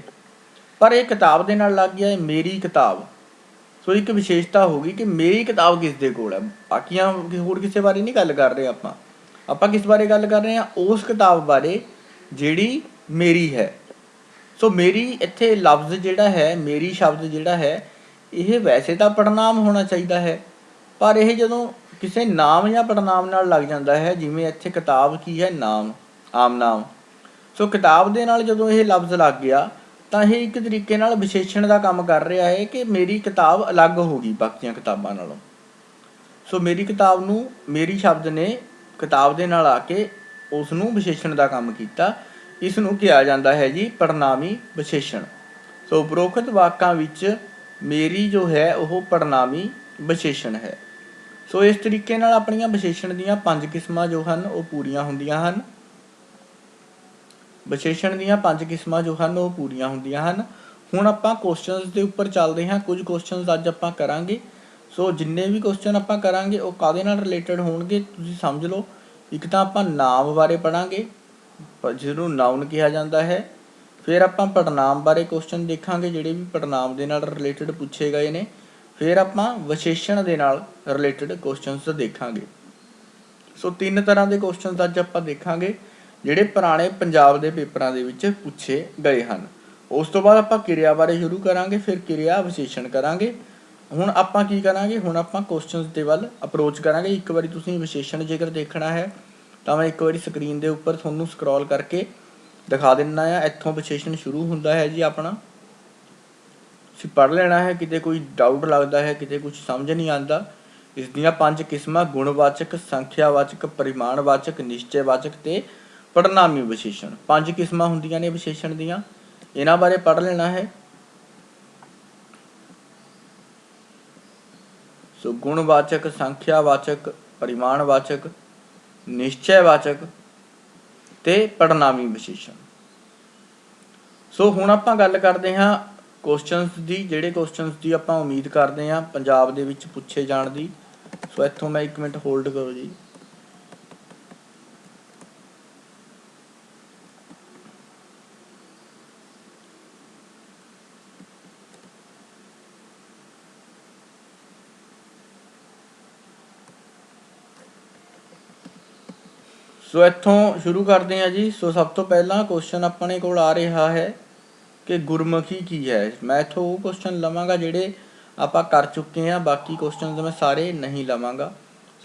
A: ਪਰ ਇਹ ਕਿਤਾਬ ਦੇ ਨਾਲ ਲੱਗ ਗਿਆ ਹੈ ਮੇਰੀ ਕਿਤਾਬ। ਸੋ ਇੱਕ ਵਿਸ਼ੇਸ਼ਤਾ ਹੋ ਗਈ ਕਿ ਮੇਰੀ ਕਿਤਾਬ ਕਿਸ ਦੇ ਕੋਲ ਹੈ। ਬਾਕੀਆਂ ਹੋਰ ਕਿਸੇ ਬਾਰੇ ਨਹੀਂ ਗੱਲ ਕਰ ਰਹੇ ਆਪਾਂ ਕਿਸ ਬਾਰੇ ਗੱਲ ਕਰ ਰਹੇ ਹਾਂ, ਉਸ ਕਿਤਾਬ ਬਾਰੇ ਜਿਹੜੀ ਮੇਰੀ ਹੈ। ਸੋ ਮੇਰੀ ਇੱਥੇ ਲਫ਼ਜ਼ ਜਿਹੜਾ ਹੈ, ਮੇਰੀ ਸ਼ਬਦ ਜਿਹੜਾ ਹੈ, ਇਹ ਵੈਸੇ ਤਾਂ ਪੜਨਾਮ ਹੋਣਾ ਚਾਹੀਦਾ ਹੈ, ਪਰ ਇਹ ਜਦੋਂ ਕਿਸੇ ਨਾਮ ਜਾਂ ਪੜਨਾਮ ਨਾਲ ਲੱਗ ਜਾਂਦਾ ਹੈ, ਜਿਵੇਂ ਇੱਥੇ ਕਿਤਾਬ ਕੀ ਹੈ, ਨਾਮ, ਆਮ ਨਾਮ। ਸੋ ਕਿਤਾਬ ਦੇ ਨਾਲ ਜਦੋਂ ਇਹ ਲਫ਼ਜ਼ ਲੱਗ ਗਿਆ ਤਾਂ ਇਹ ਇੱਕ ਤਰੀਕੇ ਨਾਲ ਵਿਸ਼ੇਸ਼ਣ ਦਾ ਕੰਮ ਕਰ ਰਿਹਾ ਹੈ ਕਿ ਮੇਰੀ ਕਿਤਾਬ ਅਲੱਗ ਹੋ ਗਈ ਬਾਕੀਆਂ ਕਿਤਾਬਾਂ ਨਾਲੋਂ। ਸੋ ਮੇਰੀ ਕਿਤਾਬ ਨੂੰ, ਮੇਰੀ ਸ਼ਬਦ ਨੇ ਕਿਤਾਬ ਦੇ ਨਾਲ ਆ ਕੇ ਉਸ ਨੂੰ ਵਿਸ਼ੇਸ਼ਣ ਦਾ ਕੰਮ ਕੀਤਾ। ਇਸ ਨੂੰ ਕਿਹਾ ਜਾਂਦਾ ਹੈ ਜੀ ਪੜਨਾਮੀ ਵਿਸ਼ੇਸ਼ਣ। ਸੋ ਉਪਰੋਕਤ ਵਾਕਾਂ ਵਿੱਚ ਮੇਰੀ ਜੋ ਹੈ ਉਹ ਪੜਨਾਮੀ ਵਿਸ਼ੇਸ਼ਣ ਹੈ। ਸੋ ਇਸ ਤਰੀਕੇ ਨਾਲ ਆਪਣੀਆਂ ਵਿਸ਼ੇਸ਼ਣ ਦੀਆਂ 5 ਕਿਸਮਾਂ ਜੋ ਹਨ ਉਹ ਪੂਰੀਆਂ ਹੁੰਦੀਆਂ ਹਨ। ਵਿਸ਼ੇਸ਼ਣ ਦੀਆਂ 5 ਕਿਸਮਾਂ ਜੋ ਹਨ ਉਹ ਪੂਰੀਆਂ ਹੁੰਦੀਆਂ ਹਨ। ਹੁਣ ਆਪਾਂ ਕੁਐਸਚਨਸ ਦੇ ਉੱਪਰ ਚੱਲਦੇ ਹਾਂ। ਕੁਝ ਕੁਐਸਚਨਸ ਅੱਜ ਆਪਾਂ ਕਰਾਂਗੇ। ਸੋ ਜਿੰਨੇ ਵੀ ਕੁਐਸਚਨ ਆਪਾਂ ਕਰਾਂਗੇ ਉਹ ਕਾਹਦੇ ਨਾਲ ਰਿਲੇਟਡ ਹੋਣਗੇ ਤੁਸੀਂ ਸਮਝ ਲਓ। ਇੱਕ ਤਾਂ ਆਪਾਂ ਨਾਮ ਬਾਰੇ ਪੜ੍ਹਾਂਗੇ, ਜਿਹਨੂੰ ਨਾਉਨ ਕਿਹਾ ਜਾਂਦਾ ਹੈ। ਫਿਰ ਆਪਾਂ ਪੜਨਾਮ ਬਾਰੇ ਕੁਐਸਚਨ ਦੇਖਾਂਗੇ, ਜਿਹੜੇ ਵੀ ਪੜਨਾਮ ਦੇ ਨਾਲ ਰਿਲੇਟਡ ਪੁੱਛੇ ਗਏ ਨੇ। ਫਿਰ ਆਪਾਂ ਵਿਸ਼ੇਸ਼ਣ ਦੇ ਨਾਲ ਰਿਲੇਟਡ ਕੁਐਸਚਨਸ ਦੇਖਾਂਗੇ। ਸੋ 3 ਤਰ੍ਹਾਂ ਦੇ ਕੁਐਸਚਨਸ ਅੱਜ ਆਪਾਂ ਦੇਖਾਂਗੇ ਜਿਹੜੇ ਪੁਰਾਣੇ ਪੰਜਾਬ ਦੇ ਪੇਪਰਾਂ ਦੇ ਵਿੱਚ ਪੁੱਛੇ ਗਏ ਹਨ। ਉਸ ਤੋਂ ਬਾਅਦ ਆਪਾਂ ਕਿਰਿਆ ਬਾਰੇ ਸ਼ੁਰੂ ਕਰਾਂਗੇ, ਫਿਰ ਕਿਰਿਆ ਵਿਸ਼ੇਸ਼ਣ ਕਰਾਂਗੇ। ਹੁਣ ਆਪਾਂ ਕੀ ਕਰਾਂਗੇ, ਹੁਣ ਆਪਾਂ ਕੁਐਸਚਨਸ ਦੇ ਵੱਲ ਅਪਰੋਚ ਕਰਾਂਗੇ। ਇੱਕ ਵਾਰੀ ਤੁਸੀਂ ਵਿਸ਼ੇਸ਼ਣ ਜੇਕਰ ਦੇਖਣਾ ਹੈ ਤਾਂ ਮੈਂ ਇੱਕ ਵਾਰੀ ਸਕਰੀਨ ਦੇ ਉੱਪਰ ਤੁਹਾਨੂੰ ਸਕਰੋਲ ਕਰਕੇ ਦਿਖਾ ਦਿੰਦਾ ਆ। ਇੱਥੋਂ ਵਿਸ਼ੇਸ਼ਣ ਸ਼ੁਰੂ ਹੁੰਦਾ ਹੈ ਜੀ ਆਪਣਾ। ਤੁਸੀਂ ਪੜ੍ਹ ਲੈਣਾ ਹੈ। ਕਿਤੇ ਕੋਈ ਡਾਊਟ ਲੱਗਦਾ ਹੈ, ਕਿਤੇ ਕੁਝ ਸਮਝ ਨਹੀਂ ਆਉਂਦਾ, ਇਸ ਦੀਆਂ 5 ਕਿਸਮਾਂ ਗੁਣਵਾਚਕ, ਸੰਖਿਆਵਾਚਕ, ਪਰਿਮਾਣਵਾਚਕ, ਨਿਸ਼ਚੈਵਾਚਕ ਤੇ ਪੜਨਾਮੀ ਵਿਸ਼ੇਸ਼ਣ 5 ਕਿਸਮਾਂ ਹੁੰਦੀਆਂ ਨੇ ਵਿਸ਼ੇਸ਼ਣ ਦੀਆਂ। ਇਹਨਾਂ ਬਾਰੇ ਪੜ੍ਹ ਲੈਣਾ ਹੈ। ਸੋ ਗੁਣਵਾਚਕ, ਸੰਖਿਆਵਾਚਕ, ਪਰਿਮਾਣਵਾਚਕ, ਨਿਸ਼ਚੈਵਾਚਕ ਤੇ ਪੜਨਾਮੀ ਵਿਸ਼ੇਸ਼ਣ। ਸੋ ਹੁਣ ਆਪਾਂ ਗੱਲ ਕਰਦੇ ਹਾਂ ਕੁਐਸਚਨਸ ਦੀ, ਜਿਹੜੇ ਕੁਐਸਚਨਸ ਦੀ ਆਪਾਂ ਉਮੀਦ ਕਰਦੇ ਹਾਂ ਪੰਜਾਬ ਦੇ ਵਿੱਚ ਪੁੱਛੇ ਜਾਣ ਦੀ। ਸੋ ਇੱਥੋਂ ਮੈਂ 1 ਮਿੰਟ ਹੋਲਡ ਕਰੋ ਜੀ। ਸੋ ਇੱਥੋਂ ਸ਼ੁਰੂ ਕਰਦੇ ਹਾਂ ਜੀ। ਸੋ ਸਭ ਤੋਂ ਪਹਿਲਾਂ ਕੁਐਸਚਨ ਆਪਣੇ ਕੋਲ ਆ ਰਿਹਾ ਹੈ ਕਿ ਗੁਰਮੁਖੀ ਕੀ ਹੈ। ਮੈਂ ਇੱਥੋਂ ਉਹ ਕੁਐਸਚਨ ਲਵਾਂਗਾ ਜਿਹੜੇ ਆਪਾਂ ਕਰ ਚੁੱਕੇ ਹਾਂ, ਬਾਕੀ ਕੁਐਸਚਨਸ ਮੈਂ ਸਾਰੇ ਨਹੀਂ ਲਵਾਂਗਾ।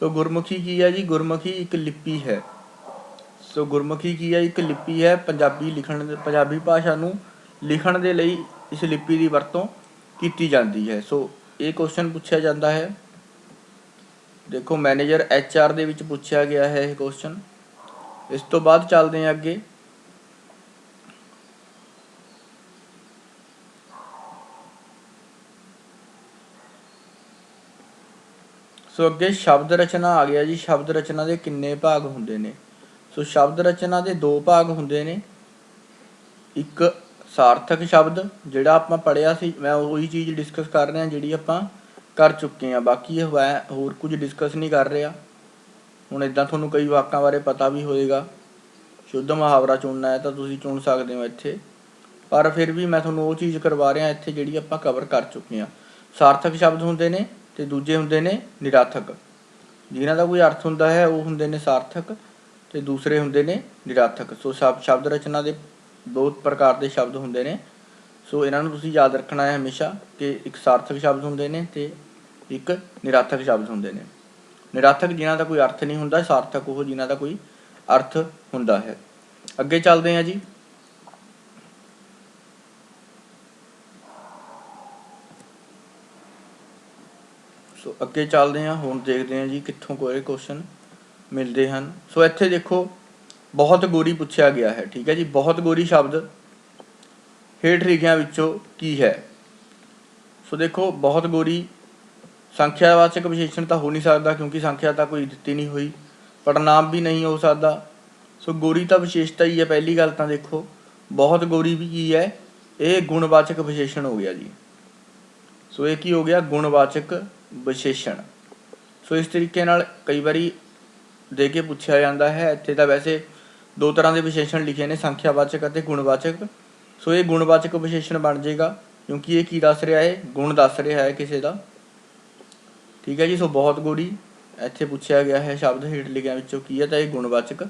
A: ਸੋ ਗੁਰਮੁਖੀ ਕੀ ਹੈ ਜੀ? ਗੁਰਮੁਖੀ ਇੱਕ ਲਿਪੀ ਹੈ। ਸੋ ਗੁਰਮੁਖੀ ਕੀ ਹੈ? ਇੱਕ ਲਿਪੀ ਹੈ। ਪੰਜਾਬੀ ਭਾਸ਼ਾ ਨੂੰ ਲਿਖਣ ਦੇ ਲਈ ਇਸ ਲਿਪੀ ਦੀ ਵਰਤੋਂ ਕੀਤੀ ਜਾਂਦੀ ਹੈ। ਸੋ ਇਹ ਕੁਐਸਚਨ ਪੁੱਛਿਆ ਜਾਂਦਾ ਹੈ। ਦੇਖੋ ਮੈਨੇਜਰ HR ਦੇ ਵਿੱਚ ਪੁੱਛਿਆ ਗਿਆ ਹੈ ਇਹ ਕੁਐਸਚਨ। ਇਸ ਤੋਂ ਬਾਅਦ ਚੱਲਦੇ ਹਾਂ ਅੱਗੇ। ਸੋ ਅੱਗੇ ਸ਼ਬਦ ਰਚਨਾ ਆ ਗਿਆ ਜੀ। ਸ਼ਬਦ ਰਚਨਾ ਦੇ ਕਿੰਨੇ ਭਾਗ ਹੁੰਦੇ ਨੇ? ਸੋ ਸ਼ਬਦ ਰਚਨਾ ਦੇ 2 ਭਾਗ ਹੁੰਦੇ ਨੇ। ਇੱਕ ਸਾਰਥਕ ਸ਼ਬਦ, ਜਿਹੜਾ ਆਪਾਂ ਪੜ੍ਹਿਆ ਸੀ, ਮੈਂ ਉਹੀ ਚੀਜ਼ ਡਿਸਕਸ ਕਰ ਰਿਹਾ ਜਿਹੜੀ ਆਪਾਂ ਕਰ ਚੁੱਕੇ ਹਾਂ। ਬਾਕੀ ਇਹ ਹੋਰ ਕੁਝ ਡਿਸਕਸ ਨਹੀਂ ਕਰ ਰਿਹਾ। ਹੁਣ ਇੱਦਾਂ ਤੁਹਾਨੂੰ ਕਈ ਵਾਕਾਂ ਬਾਰੇ ਪਤਾ ਵੀ ਹੋਏਗਾ। ਸ਼ੁੱਧ ਮੁਹਾਵਰਾ ਚੁਣਨਾ ਹੈ ਤਾਂ ਤੁਸੀਂ ਚੁਣ ਸਕਦੇ ਹੋ ਇੱਥੇ, ਪਰ ਫਿਰ ਵੀ ਮੈਂ ਤੁਹਾਨੂੰ ਉਹ ਚੀਜ਼ ਕਰਵਾ ਰਿਹਾ ਇੱਥੇ ਜਿਹੜੀ ਆਪਾਂ ਕਵਰ ਕਰ ਚੁੱਕੇ ਹਾਂ। ਸਾਰਥਕ ਸ਼ਬਦ ਹੁੰਦੇ ਨੇ ਤੇ ਦੂਜੇ ਹੁੰਦੇ ਨੇ ਨਿਰਾਰਥਕ। ਜਿਨ੍ਹਾਂ ਦਾ ਕੋਈ ਅਰਥ ਹੁੰਦਾ ਹੈ ਉਹ ਹੁੰਦੇ ਨੇ ਸਾਰਥਕ ਤੇ ਦੂਸਰੇ ਹੁੰਦੇ ਨੇ ਨਿਰਾਰਥਕ। ਸੋ ਸ਼ਬਦ ਰਚਨਾ ਦੇ 2 ਪ੍ਰਕਾਰ ਦੇ ਸ਼ਬਦ ਹੁੰਦੇ ਨੇ। ਸੋ ਇਹਨਾਂ ਨੂੰ ਤੁਸੀਂ ਯਾਦ ਰੱਖਣਾ ਹੈ ਹਮੇਸ਼ਾ ਕਿ ਇੱਕ ਸਾਰਥਕ ਸ਼ਬਦ ਹੁੰਦੇ ਨੇ ਤੇ ਇੱਕ ਨਿਰਾਰਥਕ ਸ਼ਬਦ ਹੁੰਦੇ ਨੇ। ਨਿਰਾਰਥਕ ਜਿਨ੍ਹਾਂ ਦਾ ਕੋਈ ਅਰਥ ਨਹੀਂ ਹੁੰਦਾ, ਸਾਰਥਕ ਉਹ ਜਿਨ੍ਹਾਂ ਦਾ ਕੋਈ ਅਰਥ ਹੁੰਦਾ ਹੈ। ਅੱਗੇ ਚੱਲਦੇ ਹਾਂ ਜੀ। ਸੋ ਅੱਗੇ ਚੱਲਦੇ ਹਾਂ। ਹੁਣ ਦੇਖਦੇ ਹਾਂ ਜੀ ਕਿੱਥੋਂ ਕੋਈ ਕੁਐਸਚਨ ਮਿਲਦੇ ਹਨ। ਸੋ ਇੱਥੇ ਦੇਖੋ ਬਹੁਤ ਗੋਰੀ ਪੁੱਛਿਆ ਗਿਆ ਹੈ। ਠੀਕ ਹੈ ਜੀ। ਬਹੁਤ ਗੋਰੀ ਸ਼ਬਦ ਹੇਠ ਲਿਖਿਆਂ ਵਿੱਚੋਂ ਕੀ ਹੈ? ਸੋ ਦੇਖੋ ਬਹੁਤ ਗੋਰੀ ਸੰਖਿਆਵਾਚਕ ਵਿਸ਼ੇਸ਼ਣ ਤਾਂ ਹੋ ਨਹੀਂ ਸਕਦਾ, ਕਿਉਂਕਿ ਸੰਖਿਆ ਤਾਂ ਕੋਈ ਦਿੱਤੀ ਨਹੀਂ ਹੋਈ। ਪੜਨਾਮ ਵੀ ਨਹੀਂ ਹੋ ਸਕਦਾ। ਸੋ ਗੋਰੀ ਤਾਂ ਵਿਸ਼ੇਸ਼ਤਾ ਹੀ ਹੈ। ਪਹਿਲੀ ਗੱਲ ਤਾਂ ਦੇਖੋ ਬਹੁਤ ਗੋਰੀ ਵੀ ਕੀ ਹੈ? ਇਹ ਗੁਣਵਾਚਕ ਵਿਸ਼ੇਸ਼ਣ ਹੋ ਗਿਆ ਜੀ। ਸੋ ਇਹ ਕੀ ਹੋ ਗਿਆ? ਗੁਣਵਾਚਕ ਵਿਸ਼ੇਸ਼ਣ। ਸੋ ਇਸ ਤਰੀਕੇ ਨਾਲ ਕਈ ਵਾਰੀ ਦੇ ਕੇ ਪੁੱਛਿਆ ਜਾਂਦਾ ਹੈ। ਇੱਥੇ ਤਾਂ ਵੈਸੇ दो तरह के विशेषण लिखे ने, संख्यावाचक और गुणवाचक। सो ये गुणवाचक विशेषण बन जाएगा क्योंकि ये की दस रहा है, गुण दस रहा है किसी का। ठीक है जी। सो बहुत गोरी इत्थे पूछा गया है शब्द हेठ लिखिया विचों की है, तो यह गुणवाचक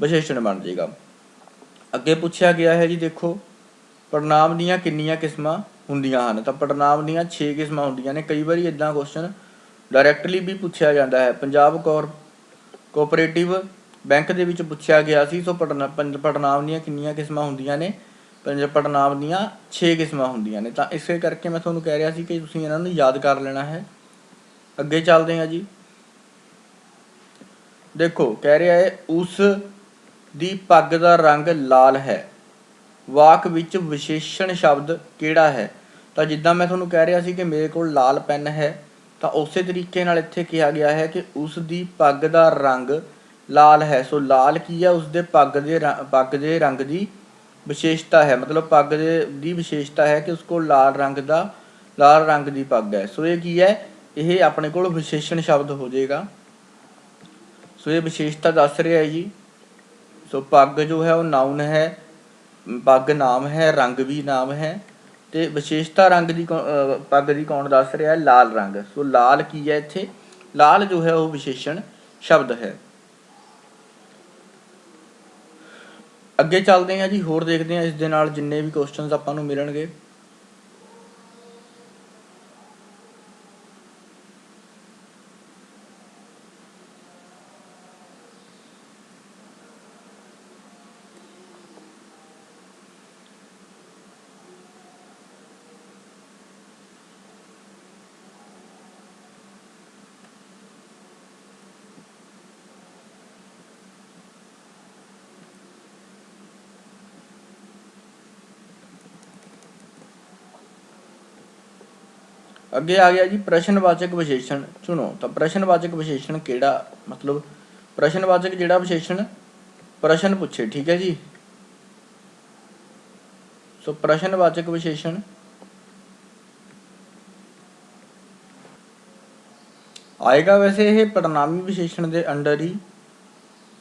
A: विशेषण बन जाएगा। अगे पूछा गया है जी, देखो पड़नाम दीयां किन्नियां किस्मां हुंदियां हन, तो पड़नाम दीयां 6 किस्मां हुंदियां ने। कई बार इदा क्वेश्चन डायरैक्टली भी पूछा जाता है। पंजाब कोऑपरेटिव बैंक दे विच पूछा गया सी, सो पड़नाम दीयां किन्नियां किस्मां हुंदियां ने, पड़नाम दीयां 6 किस्मां हुंदियां ने। तो इस करके मैं तुहानूं कह रहा सी कि तुसीं इन्हां नूं याद कर लेना है। अगे चलते हैं जी। देखो कह रहा है उस दी पग दा रंग लाल है, वाक विच विशेषण शब्द किहड़ा है। तो जिद्दां मैं तुहानूं कह रहा सी कि मेरे कोल लाल पेन है, तो उस तरीके नाल इत्थे कहा गया है कि उस दी पग दा रंग लाल है। सो लाल की है, उसदे पग दे रंग की विशेषता है, मतलब पग दी विशेषता है कि उसको लाल रंग की पग है। सो ये की है, ये अपने कोल विशेषण शब्द हो जाएगा। सो ये विशेषता दस रहा है जी। सो पग जो है वो नाउन है, पग नाम है, रंग भी नाम है, तो विशेषता रंग की पग की कौन दस रहा है, लाल रंग। सो लाल की है इत्थे, लाल जो है वो विशेषण शब्द है। अगे चलते हैं जी, होर देखते हैं इस दे नाल जिन्ने भी क्वेश्चन आपां नूं मिलणगे। अगे आ गया जी प्रश्नवाचक विशेषण चुनो। तो प्रश्नवाचक विशेषण केड़ा, मतलब प्रश्नवाचक जिहड़ा विशेषण प्रश्न पूछे। ठीक है जी। सो प्रश्नवाचक विशेषण आएगा वैसे ये पड़नामी विशेषण के अंडर ही,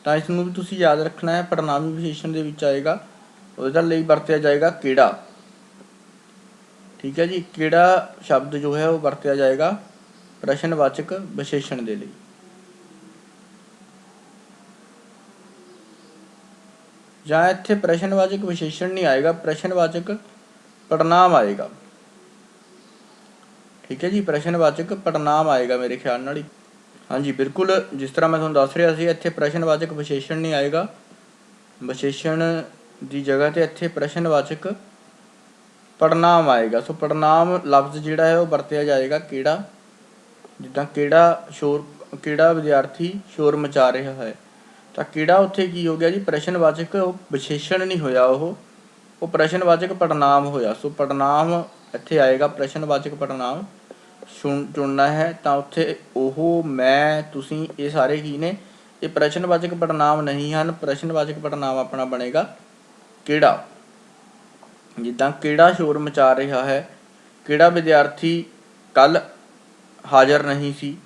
A: तो इसनूं भी तुसीं याद रखना है। पड़नामी विशेषण के विच आएगा, उसदा लई वरत्या जाएगा केड़ा। ठीक है जी। केड़ा शब्द जो है वो वरत्या जाएगा प्रश्नवाचक विशेषण के लिए। ਜਾਂ ਇੱਥੇ प्रश्नवाचक विशेषण नहीं आएगा, प्रश्नवाचक पड़नाम आएगा। ठीक है जी। प्रश्नवाचक पड़नाम आएगा मेरे ख्याल नाल ही। हाँ जी बिल्कुल, जिस तरह मैं तुहानूं दस रहा सी, इत्थे प्रश्नवाचक विशेषण नहीं आएगा, विशेषण की जगह ते इत्थे प्रश्नवाचक पड़नाम आएगा। सो पड़नाम लफ्ज़ जिहड़ा है वो वरत्या जाएगा केड़ा, जिद्दां केड़ा विद्यार्थी शोर मचा रहा है। तो केड़ा उत्थे की हो गया जी, प्रश्नवाचक विशेषण नहीं होया, वो प्रश्नवाचक पड़नाम होया। सो पड़नाम इत्थे आएगा, प्रश्नवाचक पड़नाम चुनना है। तो उत्थे ओहो मैं तुसीं ये सारे की ने, ये प्रश्नवाचक पड़नाम नहीं हैं। प्रश्नवाचक पड़नाम अपना बनेगा केड़ा। जिद्दां केड़ा शोर मचा रहा है, केड़ा विद्यार्थी कल हाज़र नहीं सी।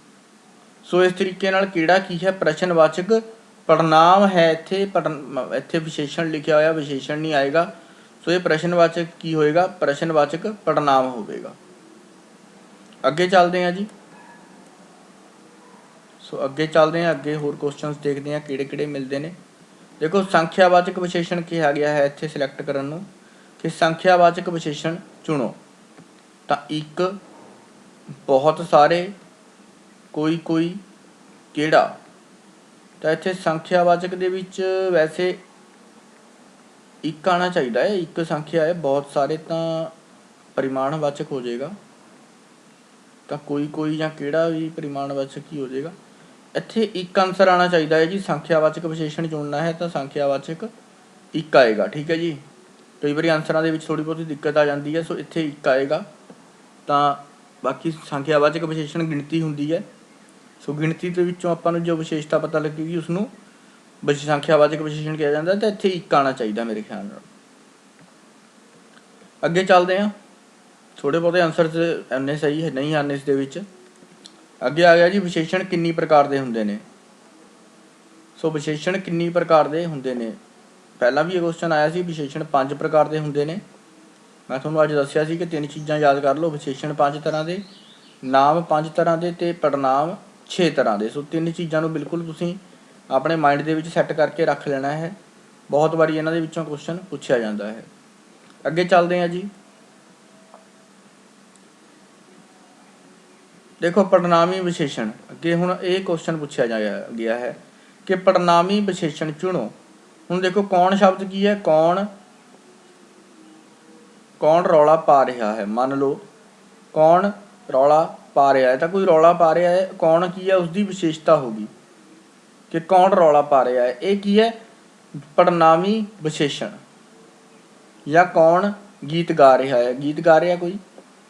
A: सो इस तरीके नाल केड़ा की है, प्रश्नवाचक पड़नाम है। इत्थे विशेषण लिखा होया, विशेषण नहीं आएगा। सो ये प्रश्नवाचक की होएगा, प्रश्नवाचक पड़नाम होवेगा। अगे चलते हैं जी। सो अगे चलते हैं, अगे होर क्वेश्चन देखते हैं किहड़े किहड़े मिलते हैं। देखो संख्यावाचक विशेषण कहा गया है इत्थे सिलेक्ट करन नूं कि संख्यावाचक विशेषण चुनो। तो एक, बहुत सारे, कोई कोई, केड़ा। तो इत्थे संख्यावाचक दे विच वैसे एक आना चाहिए है, एक संख्या है। बहुत सारे तो परिमाणवाचक हो जाएगा, तो कोई कोई या केड़ा भी परिमाणवाचक ही हो जाएगा। इत्थे एक आंसर आना चाहिए है जी, संख्यावाचक विशेषण चुनना है तो संख्यावाचक एक आएगा। ठीक है जी। कई बार आंसर के थोड़ी बहुत दिक्कत आ जाती है। सो इत्थे एक आएगा, तो बाकी संख्यावाचक विशेषण गिणती होंदी है। सो गिणती के विचों आपां नूं जो विशेषता पता लगेगी उसनूं संख्यावाचक विशेषण कहा जाता है। तो इत्थे एक आना चाहिए मेरे ख्याल नाल। अगे चलते हैं, थोड़े बहुत आंसर इन्ने सही है नहीं आने इस दे विच। अगे आ गया जी विशेषण किन्नी प्रकार के होंदे ने। सो विशेषण किन्नी प्रकार के होंदे ने, ਪਹਿਲਾਂ ਵੀ ਇਹ ਕੁਐਸਚਨ ਆਇਆ ਸੀ, ਵਿਸ਼ੇਸ਼ਣ 5 ਪ੍ਰਕਾਰ ਦੇ ਹੁੰਦੇ ਨੇ। ਮੈਂ ਤੁਹਾਨੂੰ ਅੱਜ ਦੱਸਿਆ ਸੀ ਕਿ 3 ਚੀਜ਼ਾਂ ਯਾਦ ਕਰ ਲਓ, ਵਿਸ਼ੇਸ਼ਣ 5 ਤਰ੍ਹਾਂ ਦੇ, ਨਾਮ 5 ਤਰ੍ਹਾਂ ਦੇ ਅਤੇ ਪੜਨਾਮ 6 ਤਰ੍ਹਾਂ ਦੇ। ਸੋ 3 ਚੀਜ਼ਾਂ ਨੂੰ ਬਿਲਕੁਲ ਤੁਸੀਂ ਆਪਣੇ ਮਾਈਂਡ ਦੇ ਵਿੱਚ ਸੈੱਟ ਕਰਕੇ ਰੱਖ ਲੈਣਾ ਹੈ। ਬਹੁਤ ਵਾਰੀ ਇਹਨਾਂ ਦੇ ਵਿੱਚੋਂ ਕੁਐਸਚਨ ਪੁੱਛਿਆ ਜਾਂਦਾ ਹੈ। ਅੱਗੇ ਚੱਲਦੇ ਹਾਂ ਜੀ। ਦੇਖੋ ਪੜਨਾਮੀ ਵਿਸ਼ੇਸ਼ਣ, ਅੱਗੇ ਹੁਣ ਇਹ ਕੁਐਸਚਨ ਪੁੱਛਿਆ ਗਿਆ ਹੈ ਕਿ ਪੜਨਾਮੀ ਵਿਸ਼ੇਸ਼ਣ ਚੁਣੋ। ਹੁਣ ਦੇਖੋ ਕੌਣ ਸ਼ਬਦ ਕੀ ਹੈ, ਕੌਣ ਰੌਲਾ ਪਾ ਰਿਹਾ ਹੈ। ਮੰਨ ਲਓ ਕੌਣ ਰੌਲਾ ਪਾ ਰਿਹਾ ਹੈ, ਤਾਂ ਕੋਈ ਰੌਲਾ ਪਾ ਰਿਹਾ ਹੈ, ਕੌਣ ਕੀ ਹੈ ਉਸਦੀ ਵਿਸ਼ੇਸ਼ਤਾ ਹੋਗੀ ਕਿ ਕੌਣ ਰੌਲਾ ਪਾ ਰਿਹਾ ਹੈ। ਇਹ ਕੀ ਹੈ, ਪੜਨਾਮੀ ਵਿਸ਼ੇਸ਼ਣ। ਜਾਂ ਕੌਣ ਗੀਤ ਗਾ ਰਿਹਾ ਹੈ, ਗੀਤ ਗਾ ਰਿਹਾ ਕੋਈ,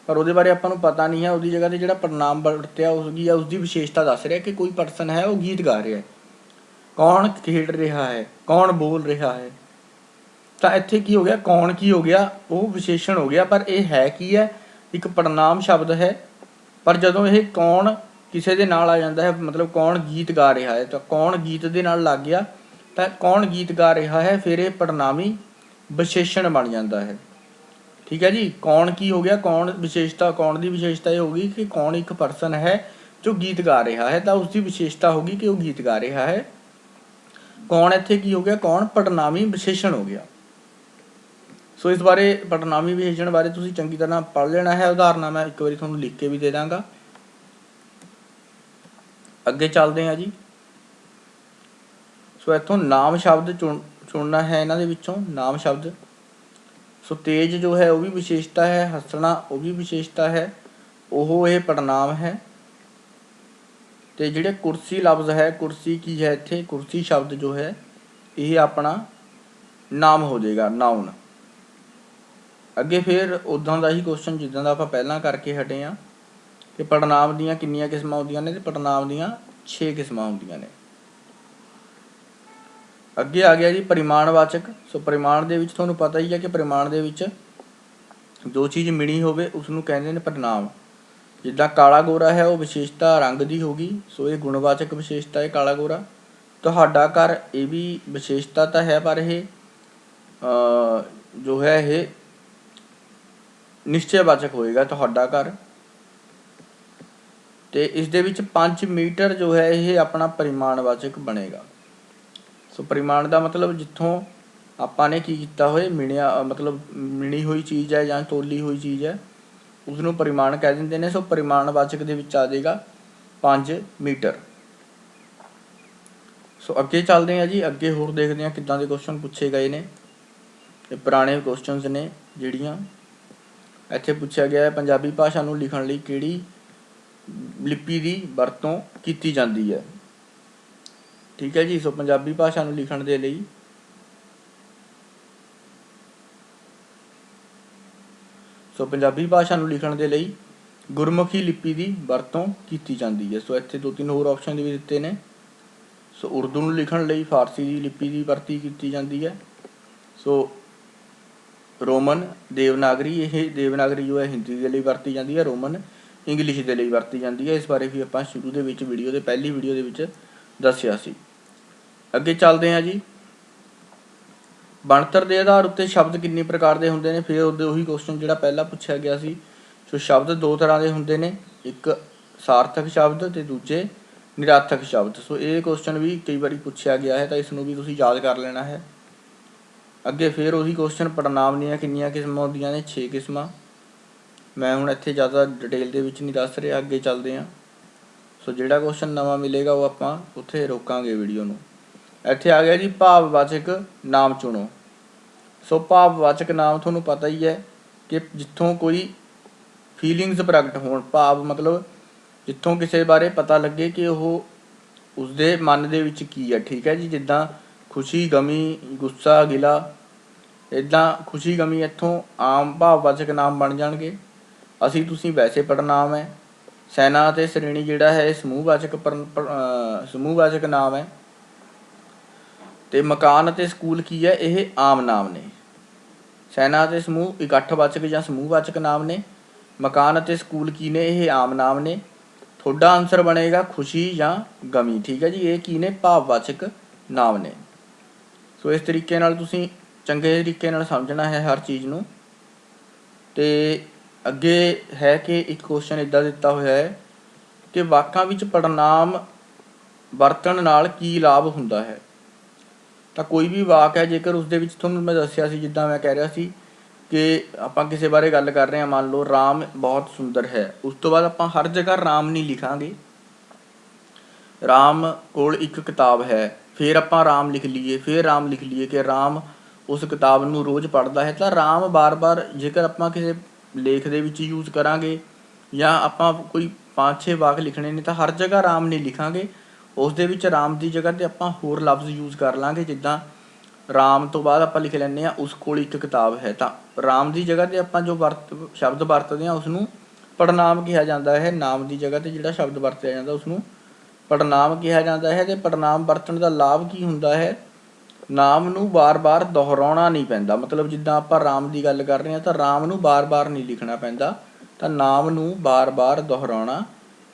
A: ਪਰ ਉਹਦੇ ਬਾਰੇ ਆਪਾਂ ਨੂੰ ਪਤਾ ਨਹੀਂ ਹੈ, ਉਹਦੀ ਜਗ੍ਹਾ 'ਤੇ ਜਿਹੜਾ ਪੜਨਾਮ ਵਰਤਿਆ ਉਸਦੀ ਵਿਸ਼ੇਸ਼ਤਾ ਦੱਸ ਰਿਹਾ ਕਿ ਕੋਈ ਪਰਸਨ ਹੈ ਉਹ ਗੀਤ ਗਾ ਰਿਹਾ ਹੈ। ਕੌਣ ਖੇਡ ਰਿਹਾ ਹੈ, ਕੌਣ ਬੋਲ ਰਿਹਾ ਹੈ, ਤਾਂ ਇੱਥੇ ਕੀ ਹੋ ਗਿਆ, ਕੌਣ ਕੀ ਹੋ ਗਿਆ, ਉਹ ਵਿਸ਼ੇਸ਼ਣ ਹੋ ਗਿਆ, ਪਰ ਇਹ ਹੈ ਕੀ ਹੈ, ਇੱਕ ਪੜਨਾਮ ਸ਼ਬਦ ਹੈ। ਪਰ ਜਦੋਂ ਇਹ ਕੌਣ ਕਿਸੇ ਦੇ ਨਾਲ ਆ ਜਾਂਦਾ ਹੈ, ਮਤਲਬ ਕੌਣ ਗੀਤ ਗਾ ਰਿਹਾ ਹੈ, ਤਾਂ ਕੌਣ ਗੀਤ ਦੇ ਨਾਲ ਲੱਗ ਗਿਆ, ਤਾਂ ਕੌਣ ਗੀਤ ਗਾ ਰਿਹਾ ਹੈ, ਫਿਰ ਇਹ ਪੜਨਾਮੀ ਵਿਸ਼ੇਸ਼ਣ ਬਣ ਜਾਂਦਾ ਹੈ। ਠੀਕ ਹੈ ਜੀ। ਕੌਣ ਕੀ ਹੋ ਗਿਆ, ਕੌਣ ਵਿਸ਼ੇਸ਼ਤਾ, ਕੌਣ ਦੀ ਵਿਸ਼ੇਸ਼ਤਾ ਇਹ ਹੋਗੀ ਕਿ ਕੌਣ ਇੱਕ ਪਰਸਨ ਹੈ ਜੋ ਗੀਤ ਗਾ ਰਿਹਾ ਹੈ, ਤਾਂ ਉਸਦੀ ਵਿਸ਼ੇਸ਼ਤਾ ਹੋਗੀ ਕਿ ਉਹ ਗੀਤ ਗਾ ਰਿਹਾ ਹੈ। ਕੌਣ ਇੱਥੇ ਕੀ ਹੋ ਗਿਆ, ਕੌਣ ਪੜਨਾਮੀ ਵਿਸ਼ੇਸ਼ਣ ਹੋ ਗਿਆ। ਸੋ ਇਸ ਬਾਰੇ, ਪੜਨਾਮੀ ਵਿਸ਼ੇਸ਼ਣ ਬਾਰੇ ਤੁਸੀਂ ਚੰਗੀ ਤਰ੍ਹਾਂ ਪੜ੍ਹ ਲੈਣਾ ਹੈ। ਉਦਾਹਰਨਾਂ ਮੈਂ ਇੱਕ ਵਾਰੀ ਤੁਹਾਨੂੰ ਲਿਖ ਕੇ ਵੀ ਦੇ ਦਾਂਗਾ। ਅੱਗੇ ਚੱਲਦੇ ਹਾਂ ਜੀ। ਸੋ ਇੱਥੋਂ ਨਾਮ ਸ਼ਬਦ ਚੁਣਨਾ ਹੈ, ਇਹਨਾਂ ਦੇ ਵਿੱਚੋਂ ਨਾਮ ਸ਼ਬਦ। ਸੋ ਤੇਜ ਜੋ ਹੈ ਉਹ ਵੀ ਵਿਸ਼ੇਸ਼ਤਾ ਹੈ, ਹੱਸਣਾ ਉਹ ਵੀ ਵਿਸ਼ੇਸ਼ਤਾ ਹੈ, ਉਹ ਇਹ ਪੜਨਾਮ ਹੈ। ਅਤੇ ਜਿਹੜੇ ਕੁਰਸੀ ਲਫ਼ਜ਼ ਹੈ, ਕੁਰਸੀ ਕੀ ਹੈ ਇੱਥੇ, ਕੁਰਸੀ ਸ਼ਬਦ ਜੋ ਹੈ ਇਹ ਆਪਣਾ ਨਾਮ ਹੋ ਜਾਏਗਾ, ਨਾਊਨ। ਅੱਗੇ ਫਿਰ ਉੱਦਾਂ ਦਾ ਹੀ ਕੁਐਸਚਨ ਜਿੱਦਾਂ ਦਾ ਆਪਾਂ ਪਹਿਲਾਂ ਕਰਕੇ ਹਟੇ ਹਾਂ ਕਿ ਪੜਨਾਮ ਦੀਆਂ ਕਿੰਨੀਆਂ ਕਿਸਮਾਂ ਹੁੰਦੀਆਂ ਨੇ, ਅਤੇ ਪੜਨਾਮ ਦੀਆਂ 6 ਕਿਸਮਾਂ ਹੁੰਦੀਆਂ ਨੇ। ਅੱਗੇ ਆ ਗਿਆ ਜੀ ਪਰਿਮਾਣਵਾਚਕ। ਸੋ ਪਰਿਮਾਣ ਦੇ ਵਿੱਚ ਤੁਹਾਨੂੰ ਪਤਾ ਹੀ ਹੈ ਕਿ ਪਰਿਮਾਣ ਦੇ ਵਿੱਚ ਜੋ ਚੀਜ਼ ਮਿਣੀ ਹੋਵੇ ਉਸ ਨੂੰ ਕਹਿੰਦੇ ਨੇ ਪੜਨਾਮ। ਜਿੱਦਾਂ ਕਾਲਾ ਗੋਰਾ ਹੈ ਉਹ ਵਿਸ਼ੇਸ਼ਤਾ ਰੰਗ ਦੀ ਹੋ ਗਈ, ਸੋ ਇਹ ਗੁਣਵਾਚਕ ਵਿਸ਼ੇਸ਼ਤਾ ਹੈ ਕਾਲਾ ਗੋਰਾ। ਤੁਹਾਡਾ ਘਰ ਇਹ ਵੀ ਵਿਸ਼ੇਸ਼ਤਾ ਤਾਂ ਹੈ, ਪਰ ਇਹ ਜੋ ਹੈ ਇਹ ਨਿਸ਼ਚੈਵਾਚਕ ਹੋਏਗਾ, ਤੁਹਾਡਾ ਘਰ। ਅਤੇ ਇਸ ਦੇ ਵਿੱਚ 5 ਮੀਟਰ ਜੋ ਹੈ ਇਹ ਆਪਣਾ ਪਰਿਮਾਣਵਾਚਕ ਬਣੇਗਾ। ਸੋ ਪਰਿਮਾਣ ਦਾ ਮਤਲਬ ਜਿੱਥੋਂ ਆਪਾਂ ਨੇ ਕੀ ਕੀਤਾ ਹੋਏ, ਮਿਣਿਆ, ਮਤਲਬ ਮਿਣੀ ਹੋਈ ਚੀਜ਼ ਹੈ ਜਾਂ ਤੋਲੀ ਹੋਈ ਚੀਜ਼ ਹੈ, ਉਸਨੂੰ ਪਰਿਮਾਣ ਕਹਿ ਦਿੰਦੇ ਨੇ। ਸੋ ਪਰਿਮਾਣਵਾਚਕ ਦੇ ਵਿੱਚ ਆ ਜਾਏਗਾ 5 ਮੀਟਰ। ਸੋ ਅੱਗੇ ਚੱਲਦੇ ਹਾਂ ਜੀ। ਅੱਗੇ ਹੋਰ ਦੇਖਦੇ ਹਾਂ ਕਿੱਦਾਂ ਦੇ ਕੁਐਸਚਨ ਪੁੱਛੇ ਗਏ ਨੇ। ਇਹ ਪੁਰਾਣੇ ਕੁਐਸਚਨਸ ਨੇ ਜਿਹੜੀਆਂ ਇੱਥੇ ਪੁੱਛਿਆ ਗਿਆ ਹੈ। ਪੰਜਾਬੀ ਭਾਸ਼ਾ ਨੂੰ ਲਿਖਣ ਲਈ ਕਿਹੜੀ ਲਿਪੀ ਦੀ ਵਰਤੋਂ ਕੀਤੀ ਜਾਂਦੀ ਹੈ। ਠੀਕ ਹੈ ਜੀ। ਸੋ ਪੰਜਾਬੀ ਭਾਸ਼ਾ ਨੂੰ ਲਿਖਣ ਦੇ ਲਈ ਗੁਰਮੁਖੀ ਲਿਪੀ ਦੀ ਵਰਤੋਂ ਕੀਤੀ ਜਾਂਦੀ ਹੈ। ਸੋ ਇੱਥੇ 2-3 ਹੋਰ ਆਪਸ਼ਨ ਵੀ ਦਿੱਤੇ ਨੇ। ਸੋ ਉਰਦੂ ਨੂੰ ਲਿਖਣ ਲਈ ਫਾਰਸੀ ਦੀ ਲਿਪੀ ਦੀ ਵਰਤੀ ਕੀਤੀ ਜਾਂਦੀ ਹੈ। ਸੋ ਰੋਮਨ ਦੇਵਨਾਗਰੀ, ਇਹ ਦੇਵਨਾਗਰੀ ਜੋ ਹੈ ਹਿੰਦੀ ਦੇ ਲਈ ਵਰਤੀ ਜਾਂਦੀ ਹੈ, ਰੋਮਨ ਇੰਗਲਿਸ਼ ਦੇ ਲਈ ਵਰਤੀ ਜਾਂਦੀ ਹੈ। ਇਸ ਬਾਰੇ ਵੀ ਆਪਾਂ ਸ਼ੁਰੂ ਦੇ ਵਿੱਚ ਪਹਿਲੀ ਵੀਡੀਓ ਦੇ ਵਿੱਚ ਦੱਸਿਆ ਸੀ। ਅੱਗੇ ਚੱਲਦੇ ਹਾਂ ਜੀ। ਬਣਤਰ ਦੇ ਆਧਾਰ ਉੱਤੇ ਸ਼ਬਦ ਕਿੰਨੇ ਪ੍ਰਕਾਰ ਦੇ ਹੁੰਦੇ ਨੇ। ਫਿਰ ਉਹੀ ਕੁਐਸਚਨ ਜਿਹੜਾ ਪਹਿਲਾਂ ਪੁੱਛਿਆ ਗਿਆ ਸੀ। ਸੋ ਸ਼ਬਦ 2 ਤਰ੍ਹਾਂ ਦੇ ਹੁੰਦੇ ਨੇ, ਇੱਕ ਸਾਰਥਕ ਸ਼ਬਦ ਅਤੇ ਦੂਜੇ ਨਿਰਾਰਥਕ ਸ਼ਬਦ। ਸੋ ਇਹ ਕੁਐਸਚਨ ਵੀ ਕਈ ਵਾਰੀ ਪੁੱਛਿਆ ਗਿਆ ਹੈ, ਤਾਂ ਇਸ ਨੂੰ ਵੀ ਤੁਸੀਂ ਯਾਦ ਕਰ ਲੈਣਾ ਹੈ। ਅੱਗੇ ਫਿਰ ਉਹੀ ਕੁਐਸਚਨ, ਪੜਨਾਮ ਦੀਆਂ ਕਿੰਨੀਆਂ ਕਿਸਮਾਂ ਹੁੰਦੀਆਂ ਨੇ, 6 ਕਿਸਮਾਂ। ਮੈਂ ਹੁਣ ਇੱਥੇ ਜ਼ਿਆਦਾ ਡਿਟੇਲ ਦੇ ਵਿੱਚ ਨਹੀਂ ਦੱਸ ਰਿਹਾ। ਅੱਗੇ ਚੱਲਦੇ ਹਾਂ। ਸੋ ਜਿਹੜਾ ਕੁਐਸਚਨ ਨਵਾਂ ਮਿਲੇਗਾ ਉਹ ਆਪਾਂ ਉੱਥੇ ਰੋਕਾਂਗੇ ਵੀਡੀਓ ਨੂੰ। ਇੱਥੇ ਆ ਗਿਆ ਜੀ ਭਾਵਵਾਚਕ ਨਾਮ ਚੁਣੋ। ਸੋ ਭਾਵਵਾਚਕ ਨਾਮ ਤੁਹਾਨੂੰ ਪਤਾ ਹੀ ਹੈ ਕਿ ਜਿੱਥੋਂ ਕੋਈ ਫੀਲਿੰਗਸ ਪ੍ਰਗਟ ਹੋਣ, ਭਾਵ ਮਤਲਬ ਜਿੱਥੋਂ ਕਿਸੇ ਬਾਰੇ ਪਤਾ ਲੱਗੇ ਕਿ ਉਹ ਉਸਦੇ ਮਨ ਦੇ ਵਿੱਚ ਕੀ ਹੈ। ਠੀਕ ਹੈ ਜੀ। ਜਿੱਦਾਂ ਖੁਸ਼ੀ, ਗਮੀ, ਗੁੱਸਾ, ਗਿਲਾ, ਇੱਦਾਂ ਖੁਸ਼ੀ, ਗਮੀ ਇੱਥੋਂ ਆਮ ਭਾਵਵਾਚਕ ਨਾਮ ਬਣ ਜਾਣਗੇ। ਅਸੀਂ, ਤੁਸੀਂ ਵੈਸੇ ਪੜਨਾਮ ਹੈ। ਸੈਨਾ ਅਤੇ ਸ਼੍ਰੇਣੀ ਜਿਹੜਾ ਹੈ ਇਹ ਸਮੂਹਵਾਚਕ ਨਾਮ ਹੈ। ਅਤੇ ਮਕਾਨ ਅਤੇ ਸਕੂਲ ਕੀ ਹੈ, ਇਹ ਆਮ ਨਾਮ ਨੇ। ਸੈਨਾ ਅਤੇ ਸਮੂਹ ਇਕੱਠਵਾਚਕ ਜਾਂ ਸਮੂਹਵਾਚਕ ਨਾਮ ਨੇ। ਮਕਾਨ ਅਤੇ ਸਕੂਲ ਕੀ ਨੇ, ਇਹ ਆਮ ਨਾਮ ਨੇ। ਤੁਹਾਡਾ ਆਨਸਰ ਬਣੇਗਾ ਖੁਸ਼ੀ ਜਾਂ ਗਮੀ। ਠੀਕ ਹੈ ਜੀ। ਇਹ ਕੀ ਨੇ, ਭਾਵਵਾਚਕ ਨਾਮ ਨੇ। ਸੋ ਇਸ ਤਰੀਕੇ ਨਾਲ ਤੁਸੀਂ ਚੰਗੇ ਤਰੀਕੇ ਨਾਲ ਸਮਝਣਾ ਹੈ ਹਰ ਚੀਜ਼ ਨੂੰ। ਤੇ ਅੱਗੇ ਹੈ ਕਿ ਇੱਕ ਕੁਐਸਚਨ ਇੱਦਾਂ ਦਿੱਤਾ ਹੋਇਆ ਹੈ ਕਿ ਵਾਕਾਂ ਵਿੱਚ ਪੜਨਾਮ ਵਰਤਣ ਨਾਲ ਕੀ ਲਾਭ ਹੁੰਦਾ ਹੈ। ਤਾਂ ਕੋਈ ਵੀ ਵਾਕ ਹੈ, ਜੇਕਰ ਉਸਦੇ ਵਿੱਚ ਤੁਹਾਨੂੰ ਮੈਂ ਦੱਸਿਆ ਸੀ, ਜਿੱਦਾਂ ਮੈਂ ਕਹਿ ਰਿਹਾ ਸੀ ਕਿ ਆਪਾਂ ਕਿਸੇ ਬਾਰੇ ਗੱਲ ਕਰ ਰਹੇ ਹਾਂ, ਮੰਨ ਲਓ ਰਾਮ ਬਹੁਤ ਸੁੰਦਰ ਹੈ, ਉਸ ਤੋਂ ਬਾਅਦ ਆਪਾਂ ਹਰ ਜਗ੍ਹਾ ਰਾਮ ਨਹੀਂ ਲਿਖਾਂਗੇ। ਰਾਮ ਕੋਲ ਇੱਕ ਕਿਤਾਬ ਹੈ, ਫਿਰ ਆਪਾਂ ਰਾਮ ਲਿਖ ਲਈਏ, ਫਿਰ ਰਾਮ ਲਿਖ ਲਈਏ ਕਿ ਰਾਮ ਉਸ ਕਿਤਾਬ ਨੂੰ ਰੋਜ਼ ਪੜ੍ਹਦਾ ਹੈ। ਤਾਂ ਰਾਮ ਬਾਰ-ਬਾਰ ਜੇਕਰ ਆਪਾਂ ਕਿਸੇ ਲੇਖ ਦੇ ਵਿੱਚ ਯੂਜ਼ ਕਰਾਂਗੇ ਜਾਂ ਆਪਾਂ ਕੋਈ 5-6 ਵਾਕ ਲਿਖਣੇ ਨੇ ਤਾਂ ਹਰ ਜਗ੍ਹਾ ਰਾਮ ਨਹੀਂ ਲਿਖਾਂਗੇ। ਉਸ ਦੇ ਵਿੱਚ ਰਾਮ ਦੀ ਜਗ੍ਹਾ 'ਤੇ ਆਪਾਂ ਹੋਰ ਲਫ਼ਜ਼ ਯੂਜ਼ ਕਰ ਲਾਂਗੇ। ਜਿੱਦਾਂ ਰਾਮ ਤੋਂ ਬਾਅਦ ਆਪਾਂ ਲਿਖ ਲੈਂਦੇ ਹਾਂ ਉਸ ਕੋਲ ਇੱਕ ਕਿਤਾਬ ਹੈ, ਤਾਂ ਰਾਮ ਦੀ ਜਗ੍ਹਾ 'ਤੇ ਆਪਾਂ ਜੋ ਸ਼ਬਦ ਵਰਤਦੇ ਹਾਂ ਉਸਨੂੰ ਪੜਨਾਮ ਕਿਹਾ ਜਾਂਦਾ ਹੈ। ਨਾਮ ਦੀ ਜਗ੍ਹਾ 'ਤੇ ਜਿਹੜਾ ਸ਼ਬਦ ਵਰਤਿਆ ਜਾਂਦਾ ਉਸਨੂੰ ਪੜਨਾਮ ਕਿਹਾ ਜਾਂਦਾ ਹੈ। ਅਤੇ ਪੜਨਾਮ ਵਰਤਣ ਦਾ ਲਾਭ ਕੀ ਹੁੰਦਾ ਹੈ? ਨਾਮ ਨੂੰ ਵਾਰ-ਵਾਰ ਦੁਹਰਾਉਣਾ ਨਹੀਂ ਪੈਂਦਾ। ਮਤਲਬ ਜਿੱਦਾਂ ਆਪਾਂ ਰਾਮ ਦੀ ਗੱਲ ਕਰ ਰਹੇ ਹਾਂ ਤਾਂ ਰਾਮ ਨੂੰ ਵਾਰ-ਵਾਰ ਨਹੀਂ ਲਿਖਣਾ ਪੈਂਦਾ, ਤਾਂ ਨਾਮ ਨੂੰ ਵਾਰ-ਵਾਰ ਦੁਹਰਾਉਣਾ